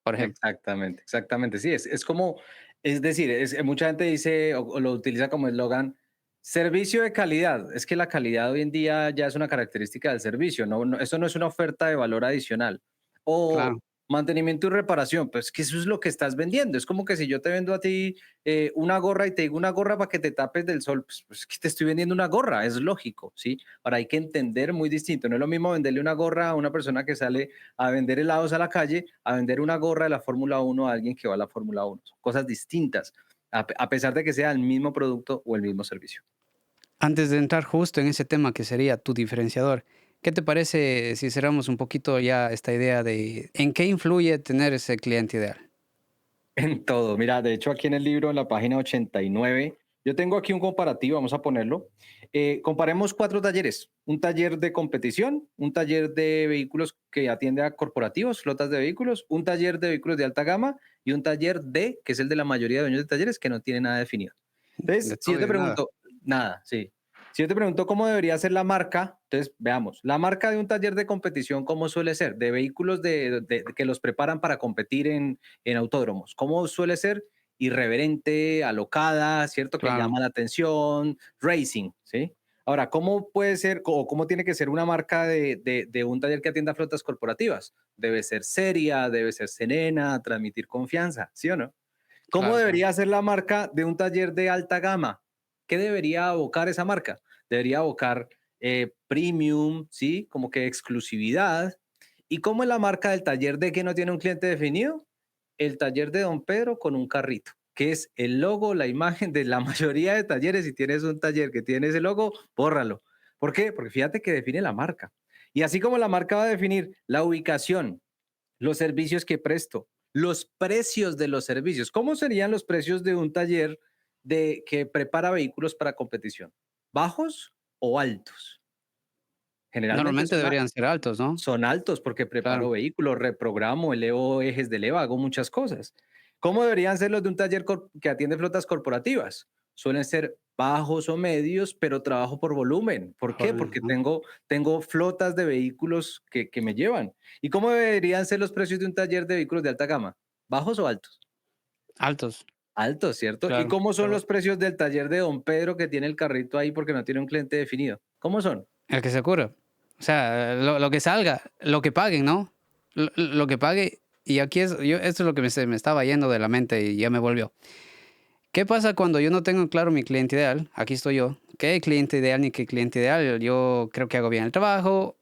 por ejemplo. Exactamente, exactamente. Sí, es como, es decir, mucha gente dice o lo utiliza como eslogan, servicio de calidad. Es que la calidad hoy en día ya es una característica del servicio, eso no es una oferta de valor adicional. O Claro. mantenimiento y reparación, pues que eso es lo que estás vendiendo. Es como que si yo te vendo a ti una gorra y te digo una gorra para que te tapes del sol, pues que te estoy vendiendo una gorra, es lógico, ¿sí? Ahora hay que entender muy distinto. No es lo mismo venderle una gorra a una persona que sale a vender helados a la calle, a vender una gorra de la Fórmula Uno a alguien que va a la Fórmula Uno. Son cosas distintas, a pesar de que sea el mismo producto o el mismo servicio. Antes de entrar justo en ese tema que sería tu diferenciador, ¿qué te parece si cerramos un poquito ya esta idea de en qué influye tener ese cliente ideal? En todo. Mira, de hecho, aquí en el libro, en la página 89, yo tengo aquí un comparativo, vamos a ponerlo. Comparemos cuatro talleres. Un taller de competición, un taller de vehículos que atiende a corporativos, flotas de vehículos, un taller de vehículos de alta gama y un taller de, que es el de la mayoría de dueños de talleres, que no tiene nada definido. De Entonces, si yo todo y te de nada. pregunto, nada, sí. Si yo te pregunto cómo debería ser la marca, entonces veamos, la marca de un taller de competición, ¿cómo suele ser? De vehículos que los preparan para competir en autódromos. ¿Cómo suele ser? Irreverente, alocada, ¿cierto? Que Claro, llama la atención, racing, ¿sí? Ahora, ¿cómo puede ser o cómo tiene que ser una marca de un taller que atienda flotas corporativas? Debe ser seria, debe ser serena, transmitir confianza, ¿sí o no? ¿Cómo claro, claro. debería ser la marca de un taller de alta gama? ¿Qué debería abocar esa marca? Debería abocar premium, ¿sí? Como que exclusividad. ¿Y cómo es la marca del taller de que no tiene un cliente definido? El taller de Don Pedro con un carrito, que es el logo, la imagen de la mayoría de talleres. Si tienes un taller que tiene ese logo, bórralo. ¿Por qué? Porque fíjate que define la marca. Y así como la marca va a definir la ubicación, los servicios que presto, los precios de los servicios. ¿Cómo serían los precios de un taller que prepara vehículos para competición? ¿Bajos o altos? Generalmente Normalmente deberían ser altos, ¿no? son altos porque Claro. preparo vehículos, reprogramo, elevo ejes de leva, hago muchas cosas. ¿Cómo deberían ser los de un taller que atiende flotas corporativas? Suelen ser bajos o medios, pero trabajo por volumen. ¿Por qué? Joder, Porque ¿no? tengo flotas de vehículos que me llevan. ¿Y cómo deberían ser los precios de un taller de vehículos de alta gama? ¿Bajos o altos? Altos, Altos, ¿cierto? ¿Y claro. cómo son Pero los precios del taller de don Pedro que tiene el carrito ahí porque no tiene un cliente definido? ¿Cómo son? el que se cura. O sea, lo que salga, lo que paguen, ¿no? Lo que pague. Y aquí esto es lo que se me estaba yendo de la mente y ya me volvió. ¿Qué pasa cuando yo no tengo claro mi cliente ideal? Aquí estoy yo. ¿Qué cliente ideal ni qué cliente ideal? Yo creo que hago bien el trabajo.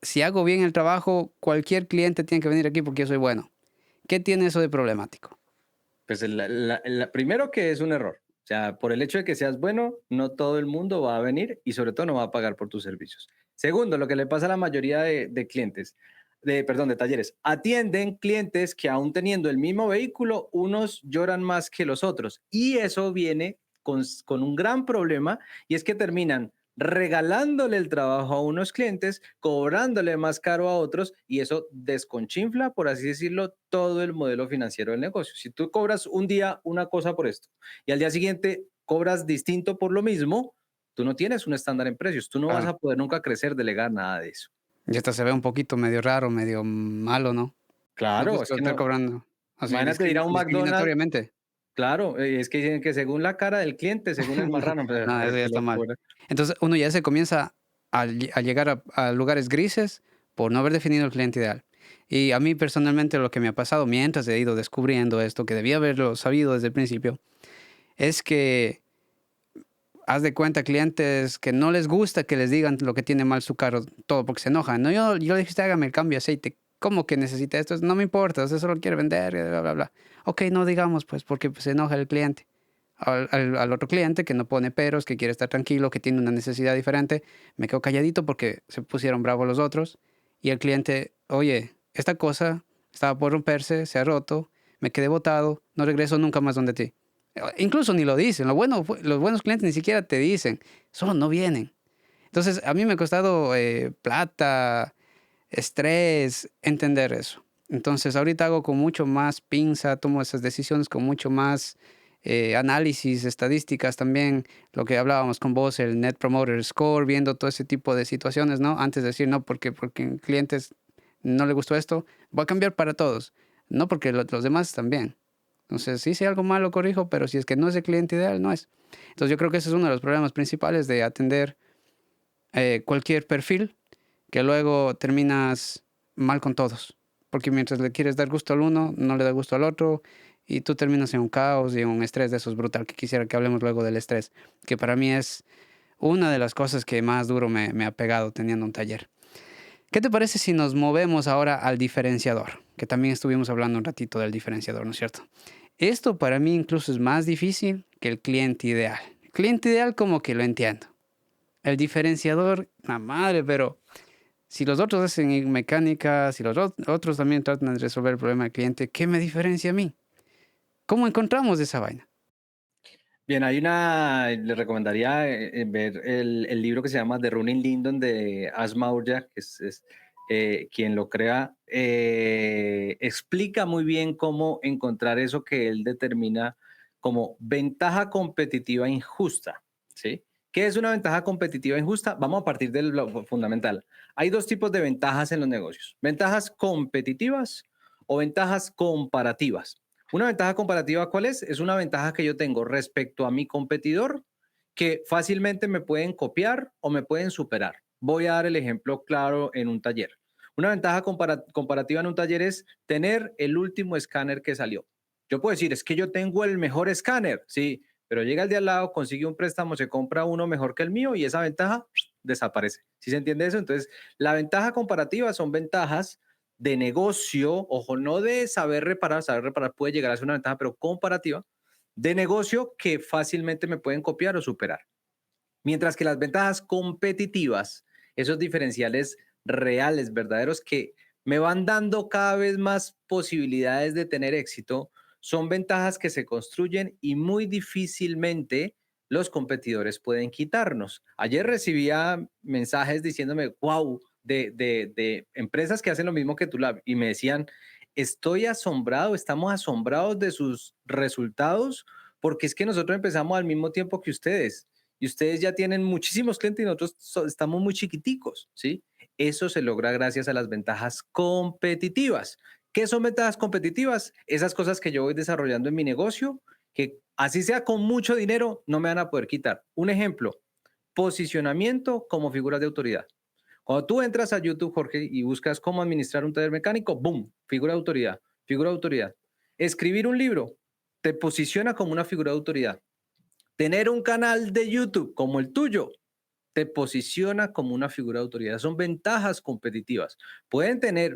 Si hago bien el trabajo, cualquier cliente tiene que venir aquí porque yo soy bueno. ¿Qué tiene eso de problemático? Pues primero que es un error. O sea, por el hecho de que seas bueno, no todo el mundo va a venir y sobre todo no va a pagar por tus servicios. Segundo, lo que le pasa a la mayoría de clientes, perdón, de talleres, atienden clientes que aún teniendo el mismo vehículo, unos lloran más que los otros. Y eso viene con un gran problema y es que terminan regalándole el trabajo a unos clientes, cobrándole más caro a otros y eso desconchinfla, por así decirlo, todo el modelo financiero del negocio. Si tú cobras un día una cosa por esto y al día siguiente cobras distinto por lo mismo, tú no tienes un estándar en precios, tú no vas Claro. a poder nunca crecer, delegar nada de eso. Y esto se ve un poquito medio raro, medio malo, ¿no? No Claro, puedes es que estar no, cobrando así imagínate ir a un McDonald's, discriminatoriamente. claro, es que dicen que según la cara del cliente, según el marrano, No, eso ya qué está mal. locura. Entonces, uno ya se comienza a llegar a lugares grises por no haber definido el cliente ideal. Y a mí personalmente lo que me ha pasado mientras he ido descubriendo esto, que debía haberlo sabido desde el principio, es que haz de cuenta clientes que no les gusta que les digan lo que tiene mal su carro, todo porque se enojan. No, yo le dije, hágame el cambio de aceite. ¿Cómo que necesita esto? No me importa, usted solo quiere vender, bla, bla, bla. Ok, no digamos pues, porque pues, se enoja el cliente. Al otro cliente que no pone peros, que quiere estar tranquilo, que tiene una necesidad diferente, me quedo calladito porque se pusieron bravos los otros. Y el cliente, oye, esta cosa estaba por romperse, se ha roto, me quedé botado, no regreso nunca más donde ti. Incluso ni lo dicen. Los buenos clientes ni siquiera te dicen, solo no vienen. Entonces, a mí me ha costado plata, estrés, entender eso. Entonces, ahorita hago con mucho más pinza, tomo esas decisiones con mucho más análisis, estadísticas también, lo que hablábamos con vos, el Net Promoter Score, viendo todo ese tipo de situaciones, ¿no? Antes de decir, no, porque en clientes no le gustó esto, voy a cambiar para todos. No porque los demás también. Entonces, sí, si hay algo malo, corrijo, pero si es que no es el cliente ideal, no es. Entonces, yo creo que ese es uno de los problemas principales de atender cualquier perfil, que luego terminas mal con todos. Porque mientras le quieres dar gusto al uno, no le da gusto al otro, y tú terminas en un caos y en un estrés de esos brutal, que quisiera que hablemos luego del estrés, que para mí es una de las cosas que más duro me ha pegado teniendo un taller. ¿Qué te parece si nos movemos ahora al diferenciador? Que también estuvimos hablando un ratito del diferenciador, ¿no es cierto? Esto para mí incluso es más difícil que el cliente ideal. El cliente ideal como que lo entiendo. El diferenciador, la madre, pero si los otros hacen mecánica, si los otros también tratan de resolver el problema del cliente, ¿qué me diferencia a mí? ¿Cómo encontramos esa vaina? Bien, le recomendaría ver el libro que se llama The Running Lindon de Ash Maurya, que es quien lo crea, explica muy bien cómo encontrar eso que él determina como ventaja competitiva injusta, ¿sí? ¿Qué es una ventaja competitiva injusta? Vamos a partir de lo fundamental. Hay dos tipos de ventajas en los negocios, ventajas competitivas o ventajas comparativas. Una ventaja comparativa, ¿cuál es? Es una ventaja que yo tengo respecto a mi competidor que fácilmente me pueden copiar o me pueden superar. Voy a dar el ejemplo claro en un taller. Una ventaja comparativa en un taller es tener el último escáner que salió. Yo puedo decir, es que yo tengo el mejor escáner, sí, pero llega el de al lado, consigue un préstamo, se compra uno mejor que el mío y esa ventaja desaparece. ¿Sí se entiende eso? Entonces, la ventaja comparativa son ventajas de negocio, ojo, no de saber reparar puede llegar a ser una ventaja, pero comparativa, de negocio que fácilmente me pueden copiar o superar. Mientras que las ventajas competitivas, esos diferenciales reales, verdaderos, que me van dando cada vez más posibilidades de tener éxito, son ventajas que se construyen y muy difícilmente los competidores pueden quitarnos. Ayer recibía mensajes diciéndome, wow, de empresas que hacen lo mismo que TuLab y me decían, estoy asombrado, estamos asombrados de sus resultados porque es que nosotros empezamos al mismo tiempo que ustedes y ustedes ya tienen muchísimos clientes y nosotros estamos muy chiquiticos, ¿sí? Eso se logra gracias a las ventajas competitivas. ¿Qué son ventajas competitivas? Esas cosas que yo voy desarrollando en mi negocio, que así sea con mucho dinero, no me van a poder quitar. Un ejemplo, posicionamiento como figuras de autoridad. Cuando tú entras a YouTube, Jorge, y buscas cómo administrar un taller mecánico, ¡boom! Figura de autoridad, figura de autoridad. Escribir un libro te posiciona como una figura de autoridad. Tener un canal de YouTube como el tuyo te posiciona como una figura de autoridad. Son ventajas competitivas.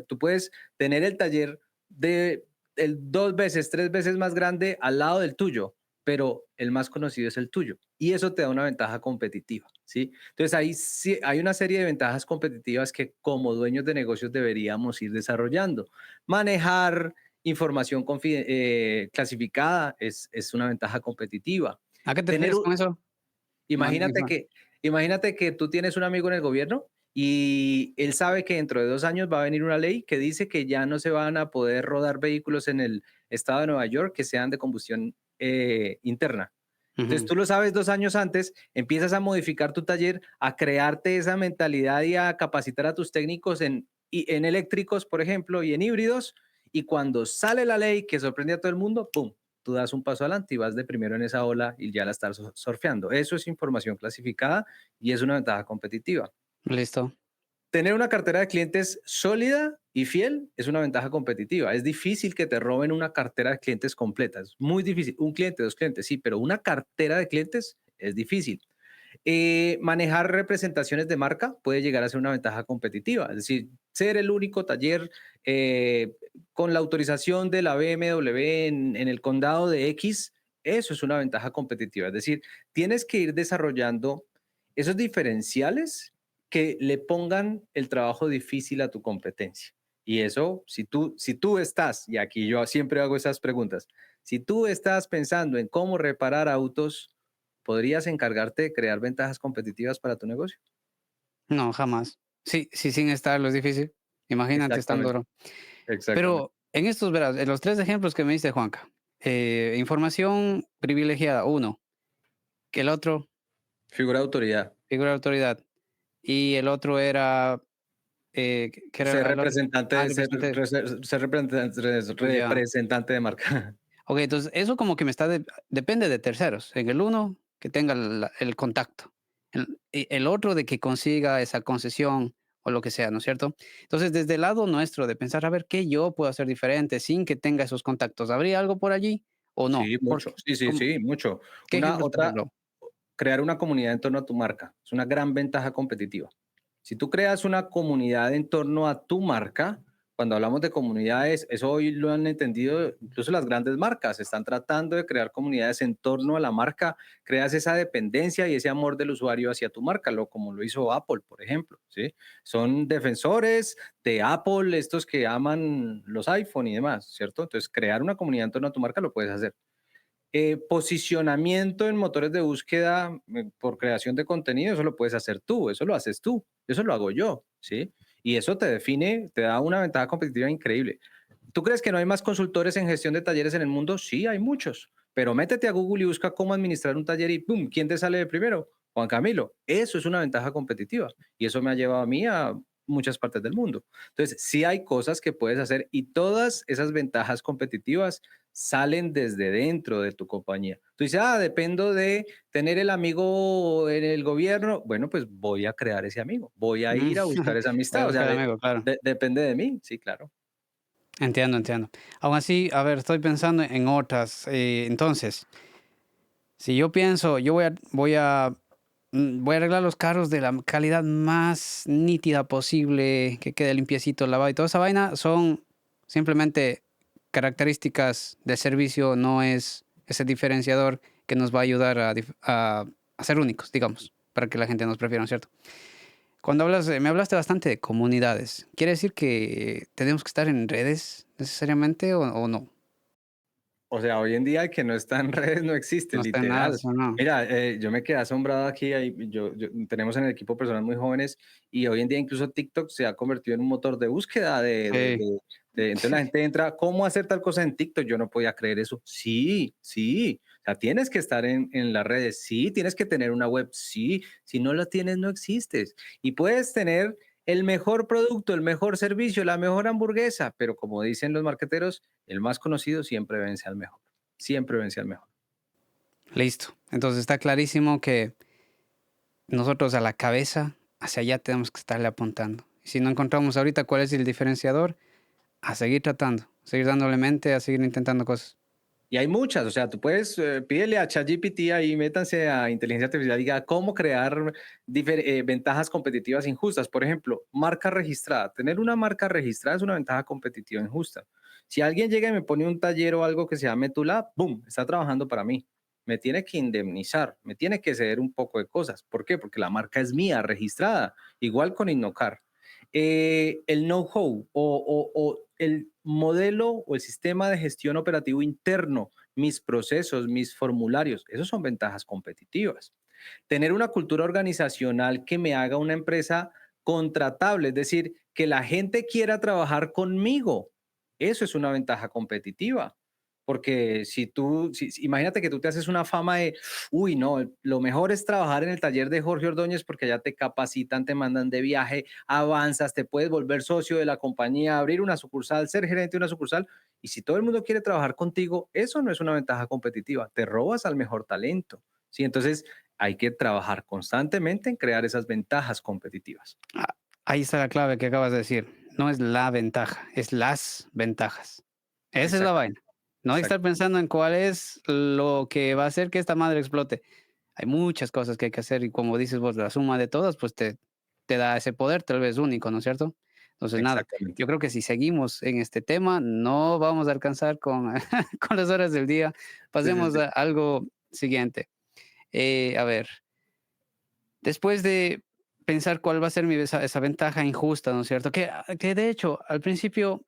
Tú puedes tener el taller de el 2 veces, 3 veces más grande al lado del tuyo, pero el más conocido es el tuyo. Y eso te da una ventaja competitiva, ¿sí? Entonces ahí sí hay una serie de ventajas competitivas que como dueños de negocios deberíamos ir desarrollando. Manejar información clasificada es una ventaja competitiva. ¿A qué te Tener refieres un, con eso? Imagínate que, imagínate que tú tienes un amigo en el gobierno y él sabe que dentro de 2 años va a venir una ley que dice que ya no se van a poder rodar vehículos en el estado de Nueva York que sean de combustión interna. Entonces Ujú. tú lo sabes 2 años antes, empiezas a modificar tu taller, a crearte esa mentalidad y a capacitar a tus técnicos en eléctricos, por ejemplo, y en híbridos. Y cuando sale la ley que sorprende a todo el mundo, ¡pum! Tú das un paso adelante y vas de primero en esa ola y ya la estás surfeando. Eso es información clasificada y es una ventaja competitiva. Listo. Tener una cartera de clientes sólida y fiel es una ventaja competitiva. Es difícil que te roben una cartera de clientes completa. Es muy difícil. Un cliente, dos clientes, sí, pero una cartera de clientes es difícil. Manejar representaciones de marca puede llegar a ser una ventaja competitiva. Es decir, ser el único taller con la autorización de la BMW en el condado de X, eso es una ventaja competitiva. Es decir, tienes que ir desarrollando esos diferenciales que le pongan el trabajo difícil a tu competencia. Y eso, si tú estás, y aquí yo siempre hago esas preguntas, si tú estás pensando en cómo reparar autos, ¿podrías encargarte de crear ventajas competitivas para tu negocio? No, jamás. Sí, sí, sin estarlo es difícil. Imagínate Exactamente, estándolo. exactamente. Pero en estos, verás, en los 3 ejemplos que me diste, Juanca, información privilegiada, uno, que el otro, Figura de autoridad. figura de autoridad, y el otro era, ¿qué Ser era el otro? Ah, representante, representante, ser ya. representante de marca. Okey, entonces eso como que me está depende de terceros. En el uno, que tenga el contacto. El otro de que consiga esa concesión o lo que sea, ¿no es cierto? Entonces, desde el lado nuestro de pensar, a ver, ¿qué yo puedo hacer diferente sin que tenga esos contactos? ¿Habría algo por allí o no? Sí, mucho. Porque, Sí, sí, ¿cómo sí, mucho. qué ejemplos, por Otra, ejemplo? crear una comunidad en torno a tu marca. Es una gran ventaja competitiva. Si tú creas una comunidad en torno a tu marca, cuando hablamos de comunidades, eso hoy lo han entendido incluso las grandes marcas, están tratando de crear comunidades en torno a la marca, creas esa dependencia y ese amor del usuario hacia tu marca, como lo hizo Apple, por ejemplo, ¿sí? Son defensores de Apple, estos que aman los iPhone y demás, ¿cierto? Entonces, crear una comunidad en torno a tu marca lo puedes hacer. Posicionamiento en motores de búsqueda por creación de contenido, eso lo puedes hacer tú, eso lo haces tú, eso lo hago yo, ¿sí? Y eso te define, te da una ventaja competitiva increíble. ¿Tú crees que no hay más consultores en gestión de talleres en el mundo? Sí, hay muchos, pero métete a Google y busca cómo administrar un taller y ¡pum! ¿Quién te sale de primero? Juan Camilo. Eso es una ventaja competitiva y eso me ha llevado a mí a muchas partes del mundo. Entonces, sí hay cosas que puedes hacer y todas esas ventajas competitivas salen desde dentro de tu compañía. Tú dices, dependo de tener el amigo en el gobierno. Bueno, pues voy a crear ese amigo, voy a Mm, ir a buscar esa voy a amistad. O sea, buscar amigos, claro. depende de mí, sí, claro. Entiendo, entiendo. Aún así, a ver, estoy pensando en otras, entonces, si yo pienso, yo voy a arreglar los carros de la calidad más nítida posible, que quede limpiecito, lavado y toda esa vaina, son simplemente características de servicio, no es ese diferenciador que nos va a ayudar a ser únicos, digamos, para que la gente nos prefiera, ¿no es cierto? Cuando hablas, me hablaste bastante de comunidades. ¿Quiere decir que tenemos que estar en redes necesariamente o no? O sea, hoy en día el que no está en redes no existe, No está en nada, literal. eso no. Mira, yo me quedé asombrado aquí, tenemos en el equipo personas muy jóvenes y hoy en día incluso TikTok se ha convertido en un motor de búsqueda Sí, entonces la gente entra, ¿cómo hacer tal cosa en TikTok? Yo no podía creer eso. Sí, sí, o sea, tienes que estar en las redes, sí, tienes que tener una web, sí, si no la tienes no existes. Y puedes tener el mejor producto, el mejor servicio, la mejor hamburguesa, pero como dicen los marqueteros, el más conocido siempre vence al mejor. Siempre vence al mejor. listo. Entonces está clarísimo que nosotros a la cabeza, hacia allá tenemos que estarle apuntando. Y si no encontramos ahorita cuál es el diferenciador, a seguir tratando, a seguir dándole mente, a seguir intentando cosas. Y hay muchas, o sea, tú puedes, pídele a ChatGPT ahí, métanse a inteligencia artificial, diga cómo crear ventajas competitivas injustas. Por ejemplo, marca registrada. Tener una marca registrada es una ventaja competitiva injusta. Si alguien llega y me pone un taller o algo que se llame Tula, ¡boom! Está trabajando para mí. Me tiene que indemnizar, me tiene que ceder un poco de cosas. ¿Por qué? Porque la marca es mía, registrada. Igual con Innocar. El know-how o el modelo o el sistema de gestión operativo interno, mis procesos, mis formularios, esos son ventajas competitivas. Tener una cultura organizacional que me haga una empresa contratable, es decir, que la gente quiera trabajar conmigo, eso es una ventaja competitiva. Porque imagínate que tú te haces una fama de, uy, no, lo mejor es trabajar en el taller de Jorge Ordóñez porque allá te capacitan, te mandan de viaje, avanzas, te puedes volver socio de la compañía, abrir una sucursal, ser gerente de una sucursal. Y si todo el mundo quiere trabajar contigo, eso no es una ventaja competitiva, te robas al mejor talento. ¿Sí? Entonces, hay que trabajar constantemente en crear esas ventajas competitivas. Ah, ahí está la clave que acabas de decir. No es la ventaja, es las ventajas. Esa es la vaina. Exactamente, No hay que estar exactamente. pensando en cuál es lo que va a hacer que esta madre explote. Hay muchas cosas que hay que hacer y como dices vos, la suma de todas, pues te da ese poder tal vez único, ¿no es cierto? Entonces, nada, Exactamente. yo creo que si seguimos en este tema, no vamos a alcanzar con, con las horas del día. Sí, sí, Pasemos sí. a algo siguiente. A ver, después de pensar cuál va a ser esa ventaja injusta, ¿no es cierto? Que de hecho, al principio,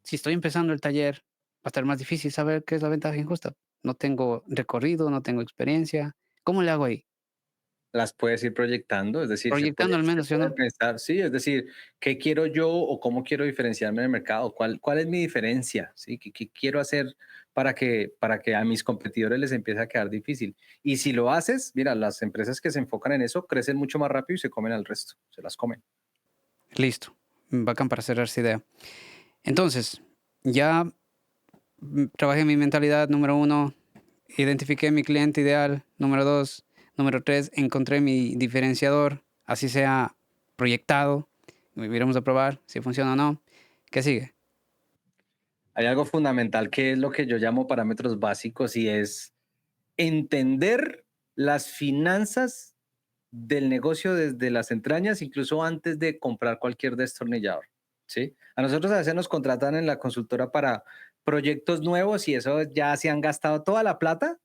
si estoy empezando el taller, va a estar más difícil saber qué es la ventaja injusta. No tengo recorrido, no tengo experiencia. ¿Cómo le hago ahí? Las puedes ir proyectando, es decir, Proyectando al se menos, ¿sí o puede no? pensar, sí, es decir, ¿qué quiero yo o cómo quiero diferenciarme en el mercado? ¿Cuál es mi diferencia? ¿Sí? ¿Qué quiero hacer para que a mis competidores les empiece a quedar difícil? Y si lo haces, mira, las empresas que se enfocan en eso crecen mucho más rápido y se comen al resto, se las comen. Listo. Bacán para cerrar esa idea. Entonces, ya trabajé mi mentalidad, número uno, identifiqué mi cliente ideal, número dos, número tres, encontré mi diferenciador, así sea proyectado, iremos a probar si funciona o no. ¿Qué sigue? Hay algo fundamental que es lo que yo llamo parámetros básicos y es entender las finanzas del negocio desde las entrañas, incluso antes de comprar cualquier destornillador, ¿sí? A nosotros a veces nos contratan en la consultora para proyectos nuevos y eso ya se han gastado toda la plata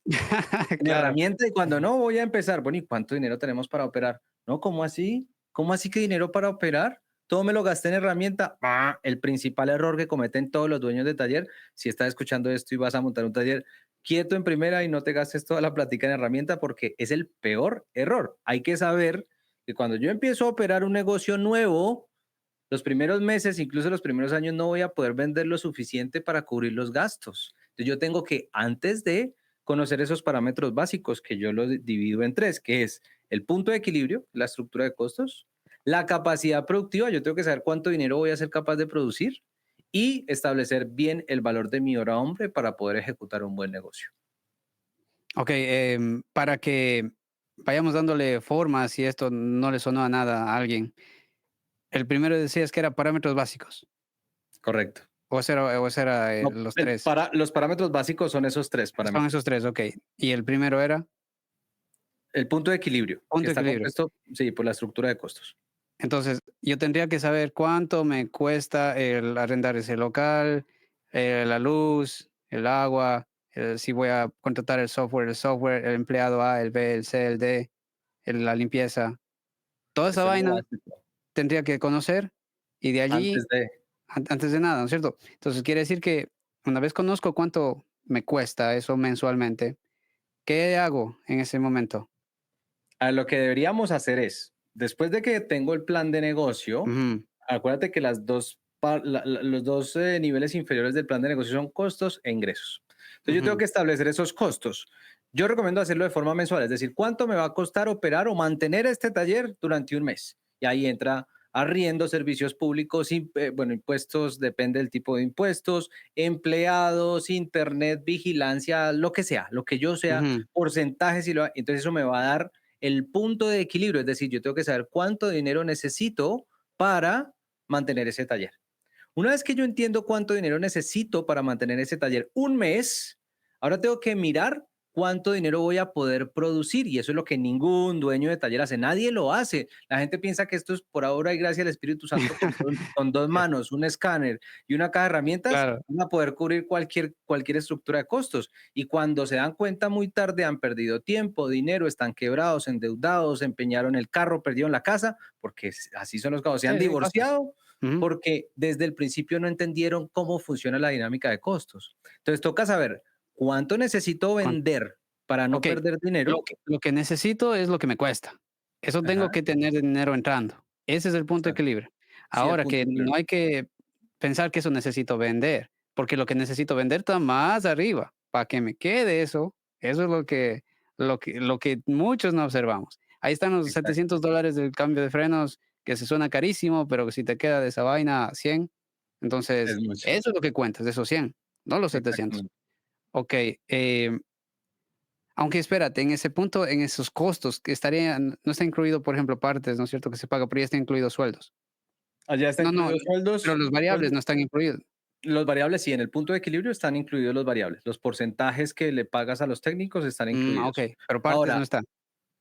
en Claro. herramienta y cuando no voy a empezar, bueno, ¿y cuánto dinero tenemos para operar? No, ¿cómo así? ¿Cómo así que dinero para operar? Todo me lo gasté en herramienta. Ah, el principal error que cometen todos los dueños de taller, si estás escuchando esto y vas a montar un taller, quieto en primera y no te gastes toda la plática en herramienta porque es el peor error. Hay que saber que cuando yo empiezo a operar un negocio nuevo, los primeros meses, incluso los primeros años, no voy a poder vender lo suficiente para cubrir los gastos. Entonces yo tengo que, antes de conocer esos parámetros básicos, que yo los divido en tres, que es el punto de equilibrio, la estructura de costos, la capacidad productiva, yo tengo que saber cuánto dinero voy a ser capaz de producir y establecer bien el valor de mi hora hombre para poder ejecutar un buen negocio. Ok, para que vayamos dándole forma, si esto no le sonó a nada a alguien. El primero decías que era parámetros básicos, Correcto. o ese era No, los tres. los parámetros básicos son esos tres Son esos parámetros. tres, ok. Y el primero era El punto de equilibrio, que punto de está equilibrio. compuesto, sí, por la estructura de costos. Entonces, yo tendría que saber cuánto me cuesta el arrendar ese local, la luz, el agua, si voy a contratar el software, el empleado A, el B, el C, el D, la limpieza. Toda esa Eso es lo vaina básico. tendría que conocer y de allí, Antes de antes de nada, ¿no es cierto? Entonces quiere decir que una vez conozco cuánto me cuesta eso mensualmente, ¿qué hago en ese momento? lo que deberíamos hacer es, después de que tengo el plan de negocio, Ujú, acuérdate que los dos niveles inferiores del plan de negocio son costos e ingresos. Entonces yo tengo ujú, que establecer esos costos. Yo recomiendo hacerlo de forma mensual, es decir, cuánto me va a costar operar o mantener este taller durante un mes. Y ahí entra arriendo, servicios públicos, bueno, impuestos, depende del tipo de impuestos, empleados, internet, vigilancia, lo que sea, lo que yo sea, ujú. porcentajes, entonces eso me va a dar el punto de equilibrio, es decir, yo tengo que saber cuánto dinero necesito para mantener ese taller. Una vez que yo entiendo cuánto dinero necesito para mantener ese taller un mes, ahora tengo que mirar cuánto dinero voy a poder producir y eso es lo que ningún dueño de taller hace. Nadie lo hace. La gente piensa que esto es por ahora y gracias al Espíritu Santo con dos manos, un escáner y una caja de herramientas, Claro, van a poder cubrir cualquier estructura de costos. Y cuando se dan cuenta muy tarde han perdido tiempo, dinero, están quebrados, endeudados, empeñaron el carro, perdieron la casa, porque así son los casos. Se han sí, sí, pasa. divorciado Ujú. porque desde el principio no entendieron cómo funciona la dinámica de costos. Entonces toca saber cuánto necesito Con vender para no okey, perder dinero. lo que necesito es lo que me cuesta. Eso tengo Ajá, que tener dinero entrando. Ese es el punto de exacto. equilibrio. Sí, el Ahora punto que de no equilibrio. hay que pensar que eso necesito vender, porque lo que necesito vender está más arriba. Para que me quede eso, eso es lo que muchos no observamos. Ahí están los Exacto. $700 del cambio de frenos, que se suena carísimo, pero que si te queda de esa vaina 100, Es entonces mucho. eso es lo que cuentas, de esos 100, no los 700. Exactamente. Okey, aunque espérate, en ese punto, en esos costos que estarían no está incluido, por ejemplo, partes, ¿no es cierto?, que se paga, pero ya está incluidos sueldos. Allá está No, no, incluidos pero sueldos. los variables no están incluidos. Los variables, sí, en el punto de equilibrio están incluidos los variables. Los porcentajes que le pagas a los técnicos están incluidos. Okey, pero partes no Ahora, están.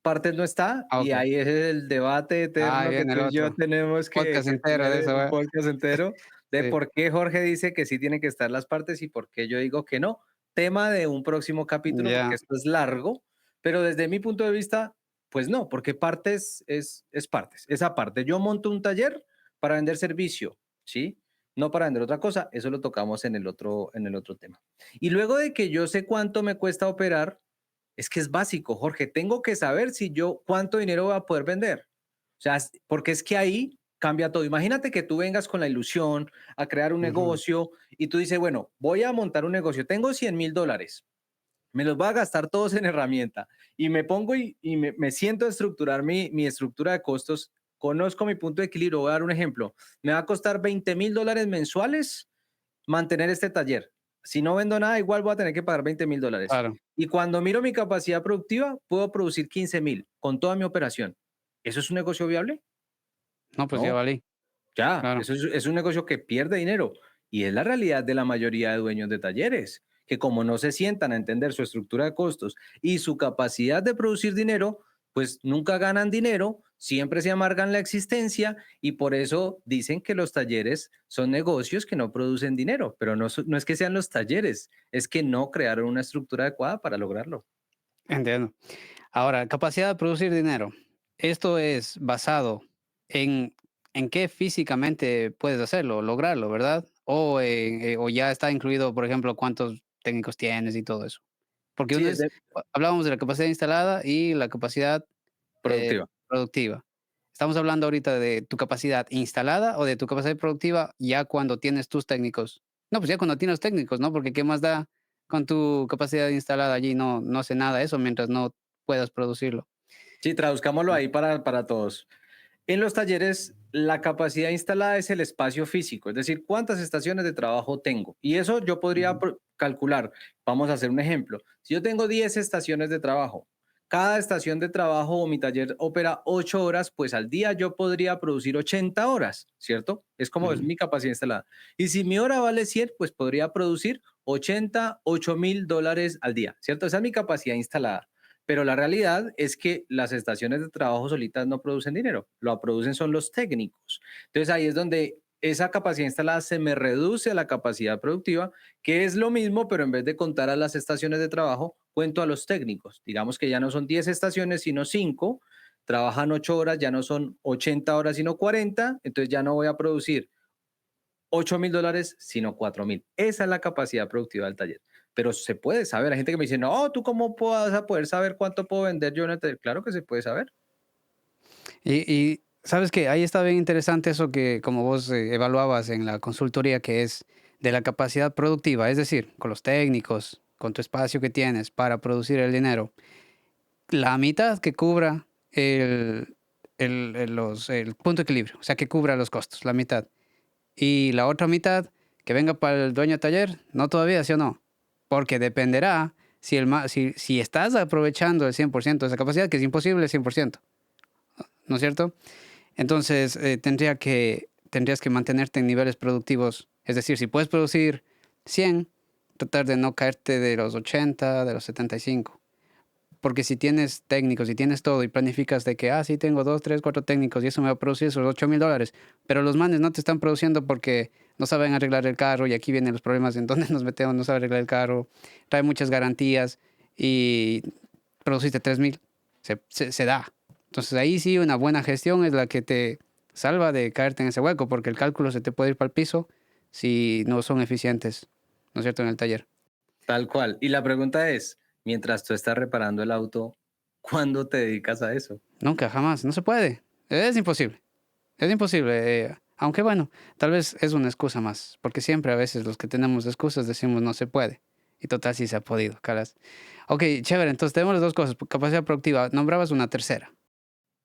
partes no está, y Okey. ahí es el debate Ahí eterno que viene el tú y yo otro. tenemos Podcast que entero de tener eso, un podcast entero de sí, por qué Jorge dice que sí tienen que estar las partes y por qué yo digo que no. Tema de un próximo capítulo, porque ya, esto es largo, pero desde mi punto de vista, pues no, porque partes es partes. Esa parte, yo monto un taller para vender servicio, ¿sí? No para vender otra cosa, eso lo tocamos en el otro tema. Y luego de que yo sé cuánto me cuesta operar, es que es básico, Jorge. Tengo que saber si yo cuánto dinero voy a poder vender. O sea, porque es que ahí cambia todo. Imagínate que tú vengas con la ilusión a crear un ujú, negocio y tú dices, bueno, voy a montar un negocio, tengo $100,000, me los voy a gastar todos en herramienta y me pongo me siento a estructurar mi estructura de costos, conozco mi punto de equilibrio. Voy a dar un ejemplo. Me va a costar $20,000 mensuales mantener este taller. Si no vendo nada, igual voy a tener que pagar $20,000. claro. Y cuando miro mi capacidad productiva, puedo producir 15,000 con toda mi operación. ¿Eso es un negocio viable? No, pues ya No, valí, ya, claro. es un negocio que pierde dinero. Y es la realidad de la mayoría de dueños de talleres, que como no se sientan a entender su estructura de costos y su capacidad de producir dinero, pues nunca ganan dinero, siempre se amargan la existencia y por eso dicen que los talleres son negocios que no producen dinero, pero no, no es que sean los talleres, es que no crearon una estructura adecuada para lograrlo. Entiendo. Ahora, capacidad de producir dinero. Esto es basado en qué físicamente puedes hacerlo, lograrlo, ¿verdad? O ya está incluido, por ejemplo, cuántos técnicos tienes y todo eso. Porque Sí, uno es es de hablábamos de la capacidad instalada y la capacidad, productiva. productiva. Estamos hablando ahorita de tu capacidad instalada o de tu capacidad productiva ya cuando tienes tus técnicos. No, pues ya cuando tienes técnicos, ¿no? Porque qué más da con tu capacidad instalada allí, no hace nada eso mientras no puedas producirlo. Sí, traduzcámoslo Mm, ahí para todos. En los talleres, la capacidad instalada es el espacio físico, es decir, cuántas estaciones de trabajo tengo. Y eso yo podría ujú, calcular. Vamos a hacer un ejemplo. Si yo tengo 10 estaciones de trabajo, cada estación de trabajo o mi taller opera 8 horas, pues al día yo podría producir 80 horas, ¿cierto? Es como es ujú. mi capacidad instalada. Y si mi hora vale 100, pues podría producir 88,000 dólares al día, ¿cierto? Esa es mi capacidad instalada. Pero la realidad es que las estaciones de trabajo solitas no producen dinero, lo producen son los técnicos. Entonces ahí es donde esa capacidad instalada se me reduce a la capacidad productiva, que es lo mismo, pero en vez de contar a las estaciones de trabajo, cuento a los técnicos. Digamos que ya no son 10 estaciones, sino 5. trabajan 8 horas, ya no son 80 horas, sino 40, entonces ya no voy a producir $8.000, sino 4.000. Esa es la capacidad productiva del taller. Pero se puede saber. Hay gente que me dice, no, ¿tú cómo vas a poder saber cuánto puedo vender yo en el taller? Claro que se puede saber. Y sabes que ahí está bien interesante eso que como vos evaluabas en la consultoría, que es de la capacidad productiva, es decir, con los técnicos, con tu espacio que tienes para producir el dinero, la mitad que cubra el punto de equilibrio, o sea, que cubra los costos, la mitad. Y la otra mitad que venga para el dueño de taller, no todavía, ¿sí o no? Porque dependerá si estás aprovechando el 100% de esa capacidad, que es imposible el 100%, ¿no es cierto? Entonces, tendrías que mantenerte en niveles productivos. Es decir, si puedes producir 100, tratar de no caerte de los 80, de los 75. Porque si tienes técnicos, si tienes todo y planificas de que, sí, tengo 2, 3, 4 técnicos y eso me va a producir esos $8.000, pero los manes no te están produciendo porque no saben arreglar el carro y aquí vienen los problemas en donde nos metemos, no saben arreglar el carro, trae muchas garantías y produciste 3.000, se da. Entonces ahí sí una buena gestión es la que te salva de caerte en ese hueco porque el cálculo se te puede ir para el piso si no son eficientes, ¿no es cierto?, en el taller. Tal cual. Y la pregunta es, mientras tú estás reparando el auto, ¿cuándo te dedicas a eso? Nunca, jamás, no se puede. Es imposible. Es imposible. Aunque bueno, tal vez es una excusa más, porque siempre a veces los que tenemos excusas decimos no se puede. Y total sí se ha podido, caras. Ok, chévere, entonces tenemos las dos cosas, capacidad productiva. Nombrabas una tercera.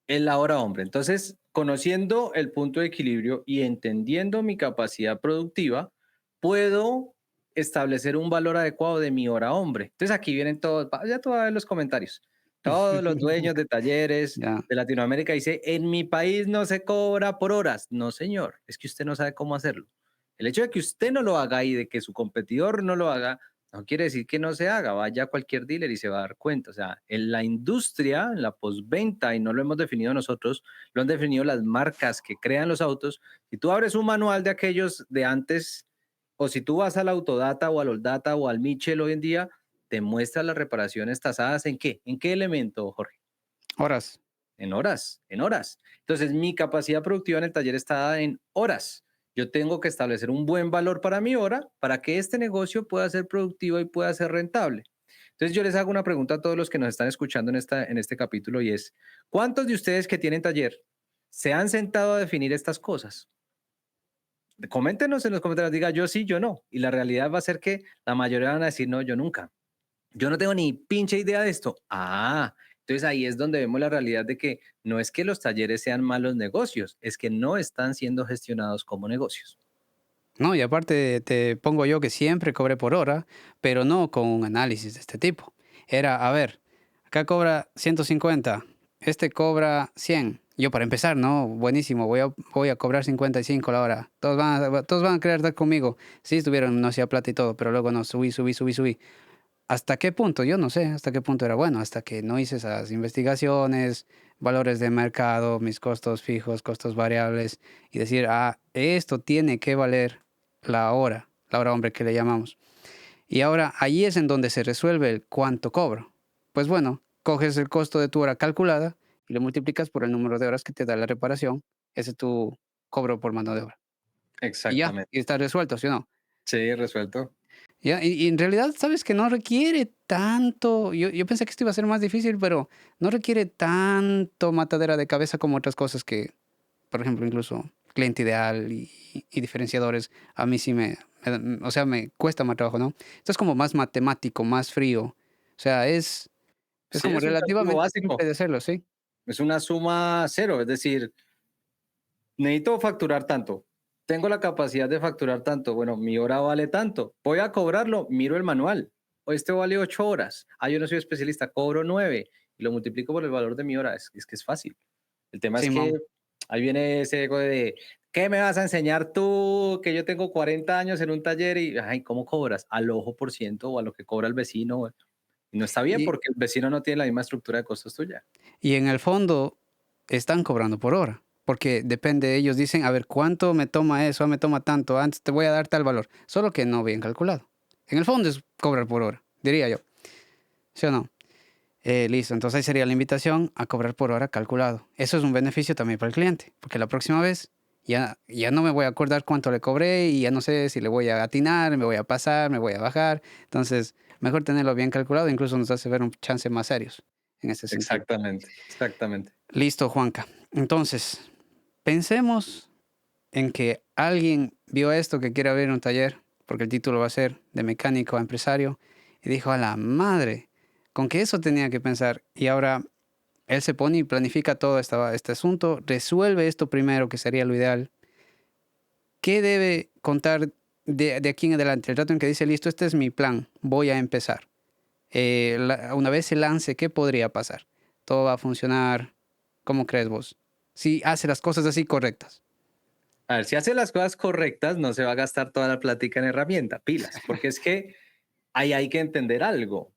Es la hora hombre. Entonces, conociendo el punto de equilibrio y entendiendo mi capacidad productiva, puedo establecer un valor adecuado de mi hora hombre. Entonces, aquí vienen todos, ya tú vas a ver los comentarios. Todos los dueños de talleres Ya. de Latinoamérica dice, en mi país no se cobra por horas. No, señor, es que usted no sabe cómo hacerlo. El hecho de que usted no lo haga y de que su competidor no lo haga, no quiere decir que no se haga, vaya a cualquier dealer y se va a dar cuenta. O sea, en la industria, en la postventa, y no lo hemos definido nosotros, lo han definido las marcas que crean los autos. Si tú abres un manual de aquellos de antes, o si tú vas al Autodata o al Oldata o al Mitchell hoy en día, te muestra las reparaciones tasadas en qué, en qué elemento, Jorge. Horas. En horas, en horas. Entonces, mi capacidad productiva en el taller está dada en horas. Yo tengo que establecer un buen valor para mi hora para que este negocio pueda ser productivo y pueda ser rentable. Entonces, yo les hago una pregunta a todos los que nos están escuchando en este capítulo y es, ¿cuántos de ustedes que tienen taller se han sentado a definir estas cosas? Coméntenos en los comentarios, diga yo sí, yo no. Y la realidad va a ser que la mayoría van a decir, no, yo nunca. Yo no tengo ni pinche idea de esto. Entonces ahí es donde vemos la realidad de que no es que los talleres sean malos negocios, es que no están siendo gestionados como negocios. No, y aparte te pongo yo que siempre cobré por hora, pero no con un análisis de este tipo. Era, a ver, acá cobra 150, este cobra 100. Yo para empezar, no, buenísimo, voy a cobrar 55 la hora. Todos van a querer dar conmigo. Sí, estuvieron, no hacía plata y todo, pero luego no, subí. ¿Hasta qué punto? Yo no sé hasta qué punto era bueno, hasta que no hice esas investigaciones, valores de mercado, mis costos fijos, costos variables, y decir, esto tiene que valer la hora hombre que le llamamos. Y ahora ahí es en donde se resuelve el cuánto cobro. Pues bueno, coges el costo de tu hora calculada y lo multiplicas por el número de horas que te da la reparación. Ese es tu cobro por mano de obra. Y ya, Exactamente. y está resuelto, ¿sí o no? Sí, resuelto. Ya, y en realidad, sabes que no requiere tanto. Yo pensé que esto iba a ser más difícil, pero no requiere tanto matadera de cabeza como otras cosas que, por ejemplo, incluso cliente ideal y diferenciadores, a mí sí o sea, me cuesta más trabajo, ¿no? Esto es como más matemático, más frío. O sea, es Sí, como es un cálculo relativamente básico, simple de hacerlo, ¿sí? es una suma cero, es decir, necesito facturar tanto, tengo la capacidad de facturar tanto, bueno, mi hora vale tanto, voy a cobrarlo, miro el manual, o este vale 8 horas, yo no soy especialista, cobro 9 y lo multiplico por el valor de mi hora, es que es fácil. El tema es que Simón. ahí viene ese ego de, ¿qué me vas a enseñar tú? Que yo tengo 40 años en un taller y, ay, ¿cómo cobras? Al ojo por ciento o a lo que cobra el vecino. Y no está bien Y, porque el vecino no tiene la misma estructura de costos tuya. y en el fondo están cobrando por hora. Porque depende, ellos dicen, a ver, ¿cuánto me toma eso? Me toma tanto, antes te voy a dar tal valor. Solo que no bien calculado. En el fondo es cobrar por hora, diría yo. ¿Sí o no? Listo, entonces ahí sería la invitación a cobrar por hora calculado. Eso es un beneficio también para el cliente, porque la próxima vez ya no me voy a acordar cuánto le cobré y ya no sé si le voy a atinar, me voy a pasar, me voy a bajar. Entonces, mejor tenerlo bien calculado, incluso nos hace ver un chance más serios en ese sentido. Exactamente, exactamente. Listo, Juanca. Entonces, pensemos en que alguien vio esto que quiere abrir un taller, porque el título va a ser de mecánico a empresario, y dijo, a la madre, con que eso tenía que pensar. Y ahora él se pone y planifica todo este asunto, resuelve esto primero, que sería lo ideal. ¿Qué debe contar de aquí en adelante? El rato en que dice, listo, este es mi plan, voy a empezar. Una vez se lance, ¿qué podría pasar? ¿Todo va a funcionar? ¿Cómo crees vos? Si hace las cosas así correctas. A ver, si hace las cosas correctas, no se va a gastar toda la plática en herramienta, pilas, porque es que ahí hay que entender algo.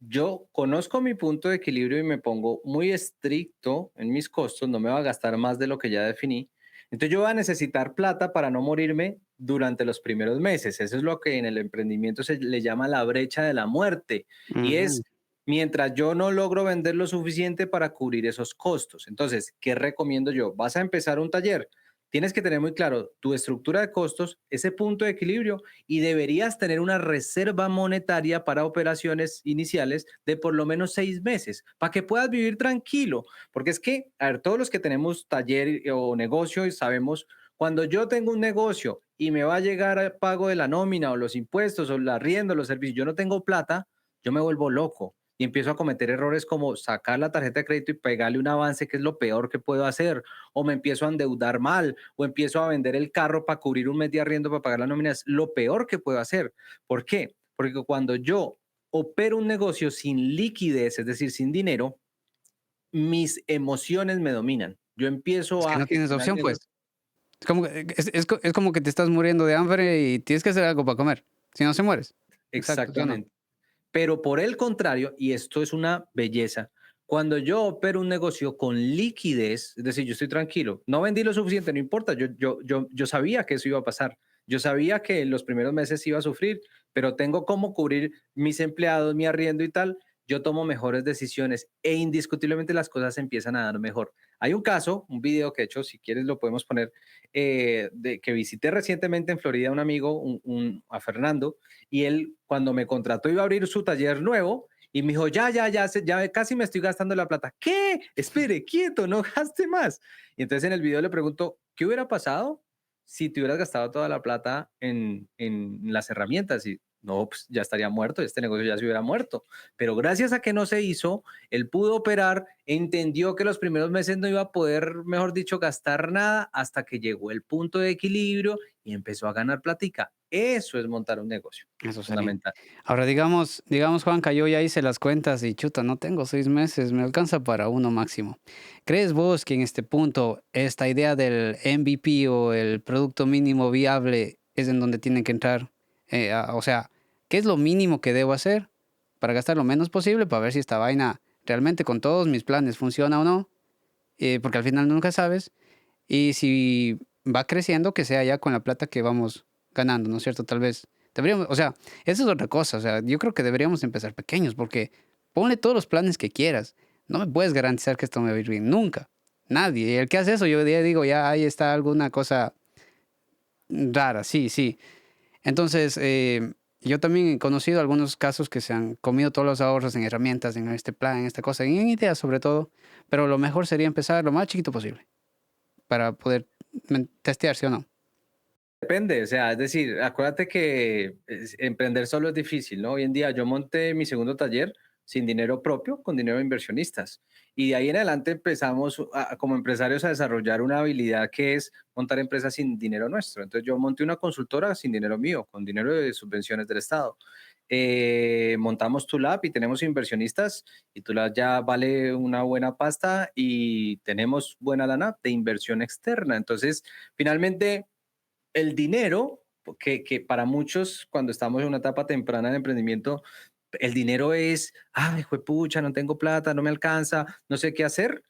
Yo conozco mi punto de equilibrio y me pongo muy estricto en mis costos, no me va a gastar más de lo que ya definí. Entonces yo voy a necesitar plata para no morirme durante los primeros meses. Eso es lo que en el emprendimiento se le llama la brecha de la muerte. Y Ujú. es mientras yo no logro vender lo suficiente para cubrir esos costos. Entonces, ¿qué recomiendo yo? Vas a empezar un taller. Tienes que tener muy claro tu estructura de costos, ese punto de equilibrio y deberías tener una reserva monetaria para operaciones iniciales de por lo menos 6 meses para que puedas vivir tranquilo. Porque es que, a ver, todos los que tenemos taller o negocio y sabemos, cuando yo tengo un negocio y me va a llegar el pago de la nómina o los impuestos o la arriendo, los servicios, yo no tengo plata, yo me vuelvo loco y empiezo a cometer errores como sacar la tarjeta de crédito y pegarle un avance, que es lo peor que puedo hacer, o me empiezo a endeudar mal, o empiezo a vender el carro para cubrir un mes de arriendo para pagar la nómina, es lo peor que puedo hacer. ¿Por qué? Porque cuando yo opero un negocio sin liquidez, es decir, sin dinero, mis emociones me dominan. Yo Es empiezo que a no tienes gestionar el opción, pues. negocio. Es como que te estás muriendo de hambre y tienes que hacer algo para comer. Si no, se mueres. Exacto, ¿sí o no? Exactamente. Pero por el contrario, y esto es una belleza, cuando yo opero un negocio con liquidez, es decir, yo estoy tranquilo, no vendí lo suficiente, no importa, yo sabía que eso iba a pasar, yo sabía que en los primeros meses iba a sufrir, pero tengo cómo cubrir mis empleados, mi arriendo y tal, yo tomo mejores decisiones e indiscutiblemente las cosas empiezan a dar mejor. Hay un caso, un video que he hecho, si quieres lo podemos poner, de que visité recientemente en Florida un amigo, a Fernando, y él cuando me contrató iba a abrir su taller nuevo y me dijo, ya casi me estoy gastando la plata. ¿Qué? Espere, quieto, no gaste más. Y entonces en el video le pregunto, ¿qué hubiera pasado si te hubieras gastado toda la plata en las herramientas? Y no, pues ya estaría muerto, este negocio ya se hubiera muerto. Pero gracias a que no se hizo, él pudo operar, entendió que los primeros meses no iba a poder, mejor dicho, gastar nada hasta que llegó el punto de equilibrio y empezó a ganar platica. Eso es montar un negocio, Eso sería. fundamental. Ahora, digamos, Juanca, yo ya hice las cuentas y chuta, no tengo 6 meses, me alcanza para uno máximo. ¿Crees vos que en este punto esta idea del MVP o el producto mínimo viable es en donde tienen que entrar? O sea, ¿qué es lo mínimo que debo hacer para gastar lo menos posible para ver si esta vaina realmente con todos mis planes funciona o no? Porque al final nunca sabes. Y si va creciendo, que sea ya con la plata que vamos ganando, ¿no es cierto? Tal vez deberíamos, o sea, eso es otra cosa. O sea, yo creo que deberíamos empezar pequeños porque ponle todos los planes que quieras. No me puedes garantizar que esto me va a ir bien, nunca. Nadie. Y el que hace eso, yo ya digo, ya ahí está alguna cosa rara, sí, sí. Entonces, yo también he conocido algunos casos que se han comido todos los ahorros en herramientas, en este plan, en esta cosa, en ideas sobre todo, pero lo mejor sería empezar lo más chiquito posible para poder testear, ¿sí o no? Depende, o sea, es decir, acuérdate que emprender solo es difícil, ¿no? Hoy en día yo monté mi segundo taller sin dinero propio, con dinero de inversionistas. Y de ahí en adelante empezamos como empresarios a desarrollar una habilidad que es montar empresas sin dinero nuestro. Entonces yo monté una consultora sin dinero mío, con dinero de subvenciones del Estado. Montamos Tulab y tenemos inversionistas y Tulab ya vale una buena pasta y tenemos buena lana de inversión externa. Entonces, finalmente el dinero, que para muchos cuando estamos en una etapa temprana de emprendimiento, el dinero es, ay, pucha, no tengo plata, no me alcanza, no sé qué hacer.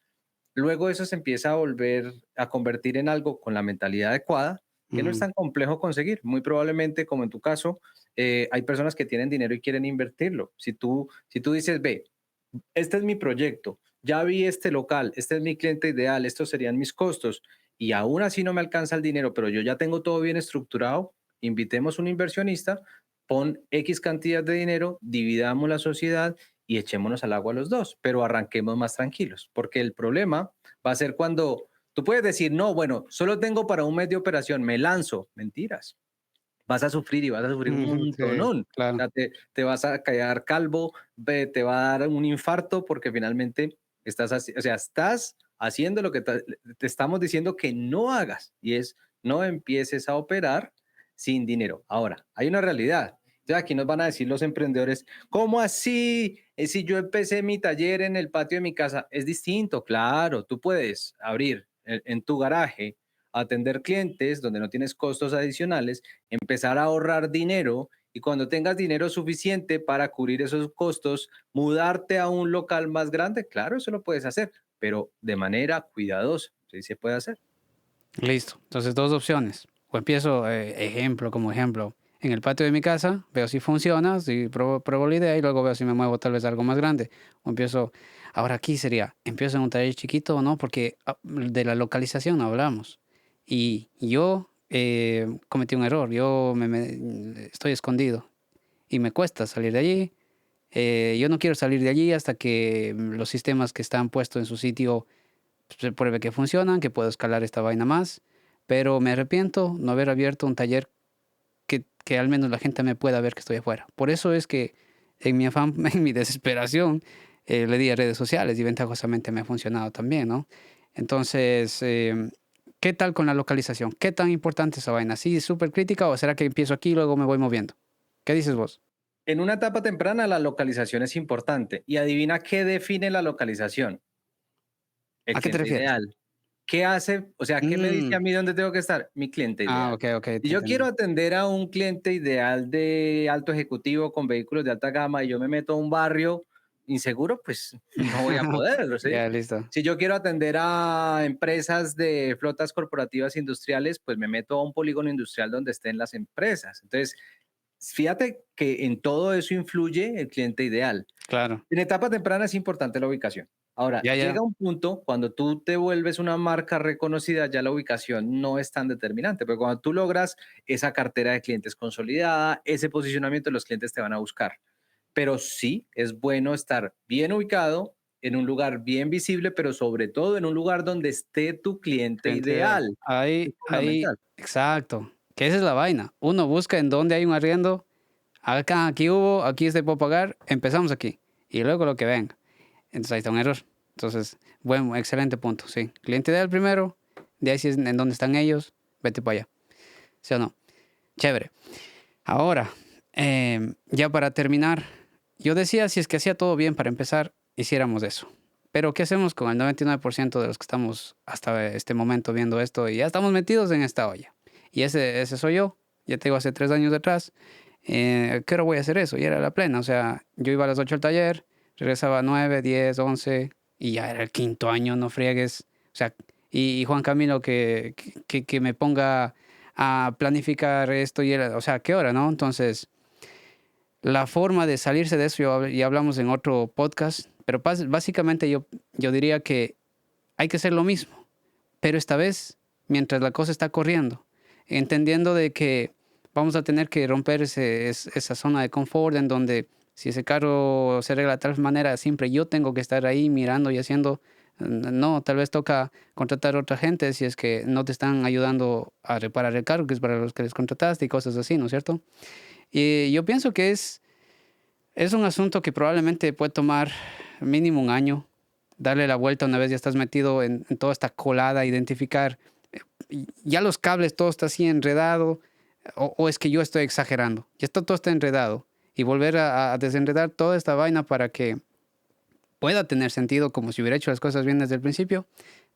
Luego eso se empieza a volver a convertir en algo con la mentalidad adecuada, que no es Ujú. tan complejo conseguir. Muy probablemente, como en tu caso, hay personas que tienen dinero y quieren invertirlo. Si tú dices, ve, este es mi proyecto, ya vi este local, este es mi cliente ideal, estos serían mis costos y aún así no me alcanza el dinero, pero yo ya tengo todo bien estructurado, invitemos un inversionista, pon X cantidad de dinero, dividamos la sociedad y echémonos al agua los dos, pero arranquemos más tranquilos, porque el problema va a ser cuando tú puedes decir, no, bueno, solo tengo para un mes de operación, me lanzo, mentiras, vas a sufrir y vas a sufrir un Ujú, sí, montonón. O claro. sea, te vas a quedar calvo, te va a dar un infarto porque finalmente o sea, estás haciendo lo que te estamos diciendo que no hagas y es no empieces a operar sin dinero. Ahora, hay una realidad. Ya aquí nos van a decir los emprendedores, ¿cómo así? Si yo empecé mi taller en el patio de mi casa, es distinto, claro, tú puedes abrir en tu garaje, atender clientes donde no tienes costos adicionales, empezar a ahorrar dinero y cuando tengas dinero suficiente para cubrir esos costos, mudarte a un local más grande, claro, eso lo puedes hacer, pero de manera cuidadosa, sí se puede hacer. Listo. Entonces, dos opciones. O empiezo, como ejemplo, en el patio de mi casa, veo si funciona, si pruebo la idea y luego veo si me muevo tal vez a algo más grande. O empiezo, ahora aquí sería, empiezo en un taller chiquito o no, porque de la localización no hablamos. Y yo cometí un error, estoy escondido y me cuesta salir de allí. Yo no quiero salir de allí hasta que los sistemas que están puestos en su sitio se pruebe que funcionan, que puedo escalar esta vaina más, pero me arrepiento no haber abierto un taller que al menos la gente me pueda ver que estoy afuera. Por eso es que en mi afán, en mi desesperación, le di a redes sociales y ventajosamente me ha funcionado también, ¿no? Entonces, ¿qué tal con la localización? ¿Qué tan importante es esa vaina? ¿Sí es súper crítica o será que empiezo aquí y luego me voy moviendo? ¿Qué dices vos? En una etapa temprana la localización es importante y adivina qué define la localización, el ¿A qué te cliente refieres? ideal. ¿Qué hace? O sea, ¿qué me dice a Mm, mí dónde tengo que estar? Mi cliente ideal. ok, ok, Si te yo quiero entendí. atender a un cliente ideal de alto ejecutivo con vehículos de alta gama y yo me meto a un barrio inseguro, pues no voy a poder, ¿sí? Ya, listo. Si yo quiero atender a empresas de flotas corporativas industriales, pues me meto a un polígono industrial donde estén las empresas. Entonces, fíjate que en todo eso influye el cliente ideal. Claro. En etapa temprana es importante la ubicación. Ahora, Ya, ya. llega un punto cuando tú te vuelves una marca reconocida, ya la ubicación no es tan determinante, pero cuando tú logras esa cartera de clientes consolidada, ese posicionamiento, los clientes te van a buscar. Pero sí, es bueno estar bien ubicado, en un lugar bien visible, pero sobre todo en un lugar donde esté tu cliente Cliente ideal. ideal. Es Ahí, fundamental. exacto. Que esa es la vaina. Uno busca en dónde hay un arriendo. Acá, aquí hubo, aquí se puede pagar. Empezamos aquí. Y luego lo que venga. Entonces ahí está un error. Entonces, bueno, excelente punto. Sí. Cliente ideal primero. De ahí si es en dónde están ellos. Vete para allá. ¿Sí o no? Chévere. Ahora, ya para terminar, yo decía si es que hacía todo bien para empezar, hiciéramos eso. Pero ¿qué hacemos con el 99% de los que estamos hasta este momento viendo esto y ya estamos metidos en esta olla? Y ese soy yo. Ya te digo, hace 3 años atrás. ¿Qué hora voy a hacer eso? Y era la plena. O sea, yo iba a las 8 al taller, regresaba a 9, 10, 11 y ya era el quinto año, no friegues. O sea, y Juan Camilo que me ponga a planificar esto y o sea, ¿qué hora, no? Entonces, la forma de salirse de eso, ya hablamos en otro podcast, pero básicamente yo diría que hay que hacer lo mismo, pero esta vez mientras la cosa está corriendo, entendiendo de que vamos a tener que romper esa zona de confort en donde si ese carro se arregla de tal manera, siempre yo tengo que estar ahí mirando y haciendo. No, tal vez toca contratar a otra gente si es que no te están ayudando a reparar el carro, que es para los que les contrataste y cosas así, ¿no es cierto? Y yo pienso que es un asunto que probablemente puede tomar mínimo un año, darle la vuelta una vez ya estás metido en toda esta colada, identificar, ya los cables, todo está así enredado, o es que yo estoy exagerando, ya todo está enredado, y volver a desenredar toda esta vaina para que pueda tener sentido como si hubiera hecho las cosas bien desde el principio,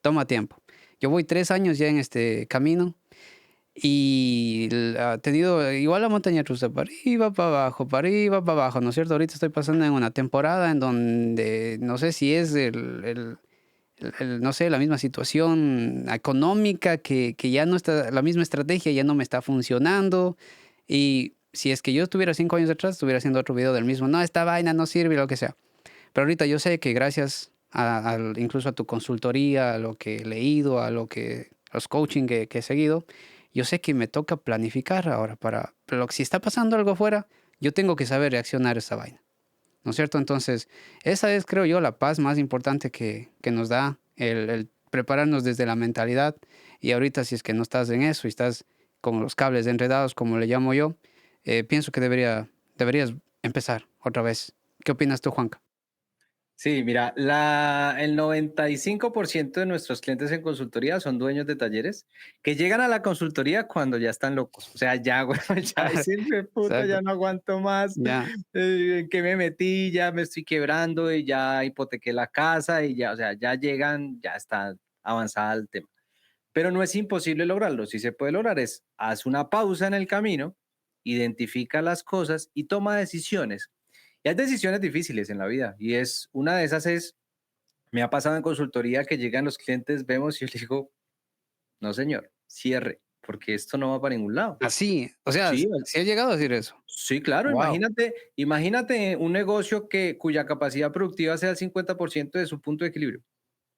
toma tiempo. Yo voy 3 años ya en este camino y ha tenido igual la montaña rusa, para arriba, para abajo, ¿no es cierto? Ahorita estoy pasando en una temporada en donde no sé si es no sé, la misma situación económica que ya no está, la misma estrategia ya no me está funcionando. Y si es que yo estuviera 5 años atrás, estuviera haciendo otro video del mismo. No, esta vaina no sirve, lo que sea. Pero ahorita yo sé que gracias incluso a tu consultoría, a lo que he leído, los coaching que he seguido, yo sé que me toca planificar ahora pero si está pasando algo afuera, yo tengo que saber reaccionar a esa vaina, ¿no es cierto? Entonces, esa es, creo yo, la paz más importante que nos da el prepararnos desde la mentalidad. Y ahorita, si es que no estás en eso y estás con los cables enredados, como le llamo yo, pienso que deberías empezar otra vez. ¿Qué opinas tú, Juanca? Sí, mira, el 95% de nuestros clientes en consultoría son dueños de talleres que llegan a la consultoría cuando ya están locos. O sea, ya, güey, ya dicen, "Jue puta, ya Exacto. no aguanto más, Ya. ¿en qué me metí? Ya me estoy quebrando y ya hipotequé la casa y ya, o sea, ya llegan, ya está avanzada el tema. Pero no es imposible lograrlo. Si se puede lograr es, haz una pausa en el camino, identifica las cosas y toma decisiones. Y hay decisiones difíciles en la vida y una de esas es, me ha pasado en consultoría que llegan los clientes, vemos y yo les digo, no señor, cierre, porque esto no va para ningún lado. Así, o sea, Sí, ¿sí has llegado a decir eso? sí, claro, Wow. imagínate un negocio cuya capacidad productiva sea el 50% de su punto de equilibrio.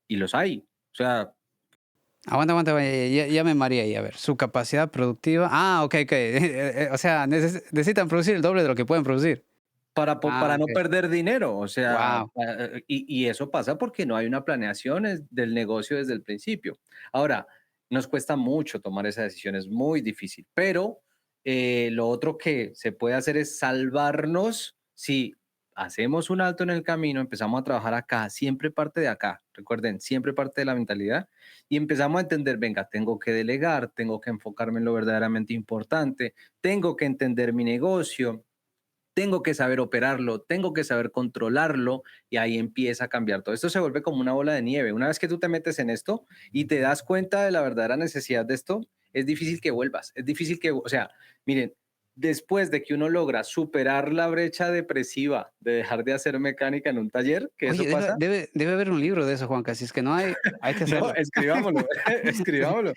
Y los hay. O sea, Aguanta, ya me mareé ahí, a ver, su capacidad productiva. Ok. O sea, necesitan producir el doble de lo que pueden producir. para no Ok. perder dinero, o sea, Wow. y eso pasa porque no hay una planeación del negocio desde el principio. Ahora, nos cuesta mucho tomar esa decisión, es muy difícil, pero lo otro que se puede hacer es salvarnos si hacemos un alto en el camino, empezamos a trabajar acá, siempre parte de acá, recuerden, siempre parte de la mentalidad, y empezamos a entender, venga, tengo que delegar, tengo que enfocarme en lo verdaderamente importante, tengo que entender mi negocio, tengo que saber operarlo, tengo que saber controlarlo y ahí empieza a cambiar todo. Esto se vuelve como una bola de nieve. Una vez que tú te metes en esto y te das cuenta de la verdadera necesidad de esto, es difícil que vuelvas. Es difícil que, o sea, miren, después de que uno logra superar la brecha depresiva de dejar de hacer mecánica en un taller, que Oye, eso pasa, debe haber un libro de eso, Juanca. Si es que no hay, hay que no, hacerlo. escribámoslo, escribámoslo.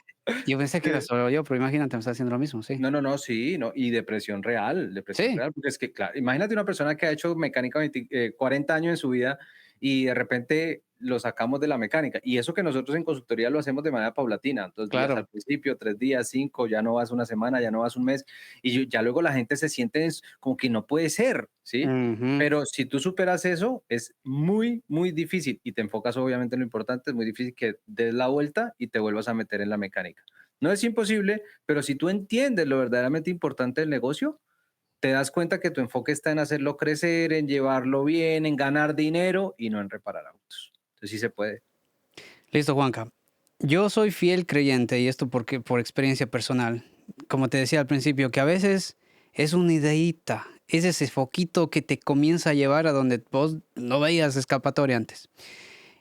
Yo pensé que era Eh, solo yo, pero imagínate, me está haciendo lo mismo, sí. No, sí, no, y depresión Sí. real, porque es que, claro, imagínate una persona que ha hecho mecánica 40 años en su vida y de repente lo sacamos de la mecánica. Y eso que nosotros en consultoría lo hacemos de manera paulatina, 2 días al Claro. principio, 3 días, 5, ya no vas una semana, ya no vas un mes, y ya luego la gente se siente como que no puede ser, ¿sí? Ujú. Pero si tú superas eso, es muy, muy difícil y te enfocas obviamente en lo importante, es muy difícil que des la vuelta y te vuelvas a meter en la mecánica. No es imposible, pero si tú entiendes lo verdaderamente importante del negocio, te das cuenta que tu enfoque está en hacerlo crecer, en llevarlo bien, en ganar dinero y no en reparar autos. Entonces sí se puede. Listo, Juanca. Yo soy fiel creyente, y esto porque por experiencia personal, como te decía al principio, que a veces es una ideita, es ese foquito que te comienza a llevar a donde vos no veías escapatoria antes.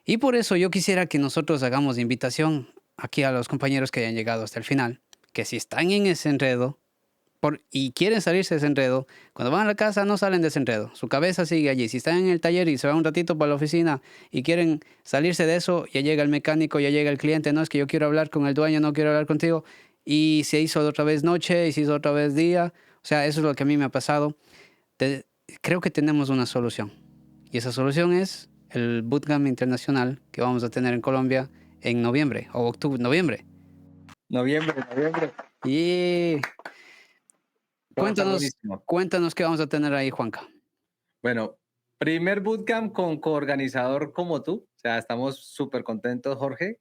Y por eso yo quisiera que nosotros hagamos invitación aquí a los compañeros que hayan llegado hasta el final, que si están en ese enredo, y quieren salirse de ese enredo, cuando van a la casa no salen de ese enredo, su cabeza sigue allí. Si están en el taller y se van un ratito para la oficina y quieren salirse de eso, ya llega el mecánico, ya llega el cliente, no es que yo quiero hablar con el dueño, no quiero hablar contigo, y se hizo otra vez noche y se hizo otra vez día. O sea, eso es lo que a mí me ha pasado. Te- Creo que tenemos una solución, y esa solución es el Bootcamp Internacional que vamos a tener en Colombia en noviembre o octubre, noviembre. Noviembre. Y Va a estar cuéntanos, buenísimo. cuéntanos qué vamos a tener ahí, Juanca. Bueno, primer bootcamp con coorganizador como tú. O sea, estamos súper contentos, Jorge.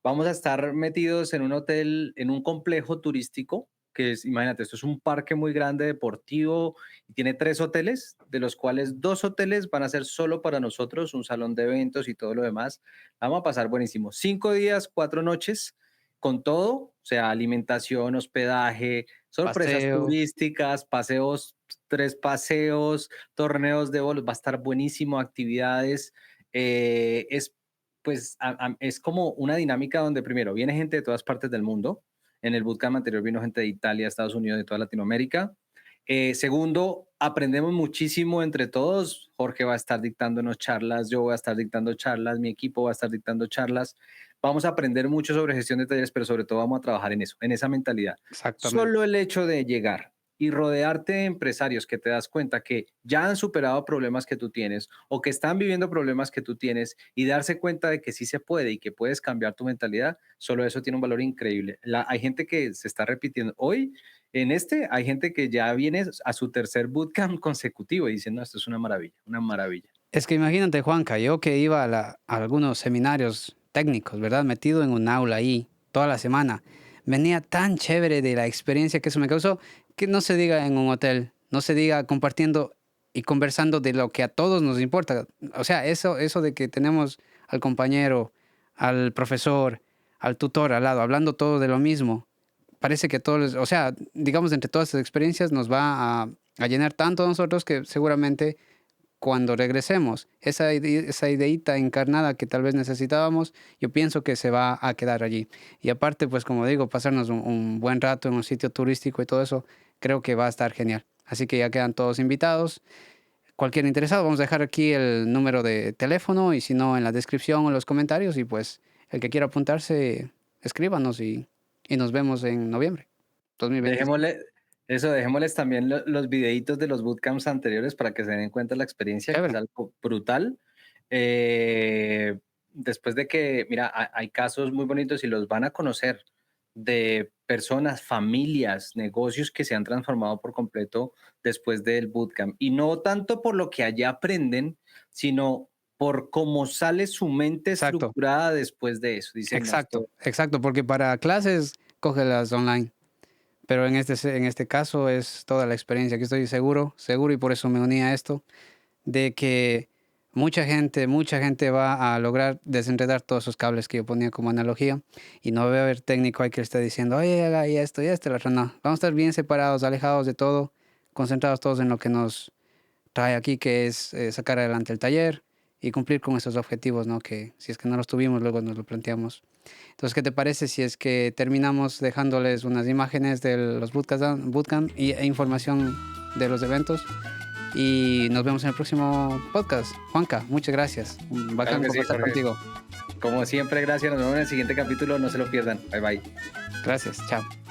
Vamos a estar metidos en un hotel, en un complejo turístico, que es, imagínate, esto es un parque muy grande deportivo y tiene 3 hoteles, de los cuales 2 hoteles van a ser solo para nosotros, un salón de eventos y todo lo demás. Vamos a pasar buenísimo. 5 días, 4 noches, con todo, o sea, alimentación, hospedaje, sorpresas Paseo. turísticas, paseos, 3 paseos, torneos de bolos, va a estar buenísimo, actividades. Es pues es como una dinámica donde primero viene gente de todas partes del mundo. En el bootcamp anterior vino gente de Italia, Estados Unidos, de toda Latinoamérica. Segundo, aprendemos muchísimo entre todos. Jorge va a estar dictándonos charlas, yo voy a estar dictando charlas, mi equipo va a estar dictando charlas. Vamos a aprender mucho sobre gestión de talleres, pero sobre todo vamos a trabajar en eso, en esa mentalidad. Exactamente. Solo el hecho de llegar y rodearte de empresarios que te das cuenta que ya han superado problemas que tú tienes o que están viviendo problemas que tú tienes y darse cuenta de que sí se puede y que puedes cambiar tu mentalidad, solo eso tiene un valor increíble. Hay gente que se está repitiendo. Hoy, hay gente que ya viene a su tercer bootcamp consecutivo y diciendo, esto es una maravilla, una maravilla. Es que imagínate, Juanca, yo que iba a algunos seminarios técnicos, ¿verdad? Metido en un aula ahí toda la semana. Venía tan chévere de la experiencia que eso me causó, que no se diga en un hotel, no se diga compartiendo y conversando de lo que a todos nos importa. O sea, eso de que tenemos al compañero, al profesor, al tutor al lado, hablando todo de lo mismo. Parece que todos, o sea, digamos, entre todas esas experiencias nos va a llenar tanto a nosotros que seguramente cuando regresemos, esa ideita encarnada que tal vez necesitábamos, yo pienso que se va a quedar allí. Y aparte, pues como digo, pasarnos un buen rato en un sitio turístico y todo eso, creo que va a estar genial. Así que ya quedan todos invitados. Cualquier interesado, vamos a dejar aquí el número de teléfono y si no, en la descripción o en los comentarios. Y pues el que quiera apuntarse, escríbanos y nos vemos en noviembre 2025. Dejémosles también los videitos de los bootcamps anteriores para que se den cuenta de la experiencia, que es Chévere. algo brutal. Después de que, mira, hay casos muy bonitos y los van a conocer de personas, familias, negocios que se han transformado por completo después del bootcamp. Y no tanto por lo que allá aprenden, sino por cómo sale su mente Exacto, estructurada después de eso. Dicen, no, exacto, esto, exacto, porque para clases, cógelas online. Pero en este caso es toda la experiencia, que estoy seguro, seguro, y por eso me uní a esto, de que mucha gente va a lograr desenredar todos esos cables que yo ponía como analogía, y no va a haber técnico ahí que le esté diciendo, oye, haga esto y esto, la otra no. Vamos a estar bien separados, alejados de todo, concentrados todos en lo que nos trae aquí, que es sacar adelante el taller y cumplir con esos objetivos, ¿no? Que si es que no los tuvimos, luego nos lo planteamos. Entonces, ¿qué te parece si es que terminamos dejándoles unas imágenes de los bootcamp e información de los eventos? Y nos vemos en el próximo podcast. Juanca, muchas gracias. claro Bacán que sí, conversar Jorge. contigo. Como siempre, gracias. Nos vemos en el siguiente capítulo. No se lo pierdan. Bye bye. Gracias. Chao.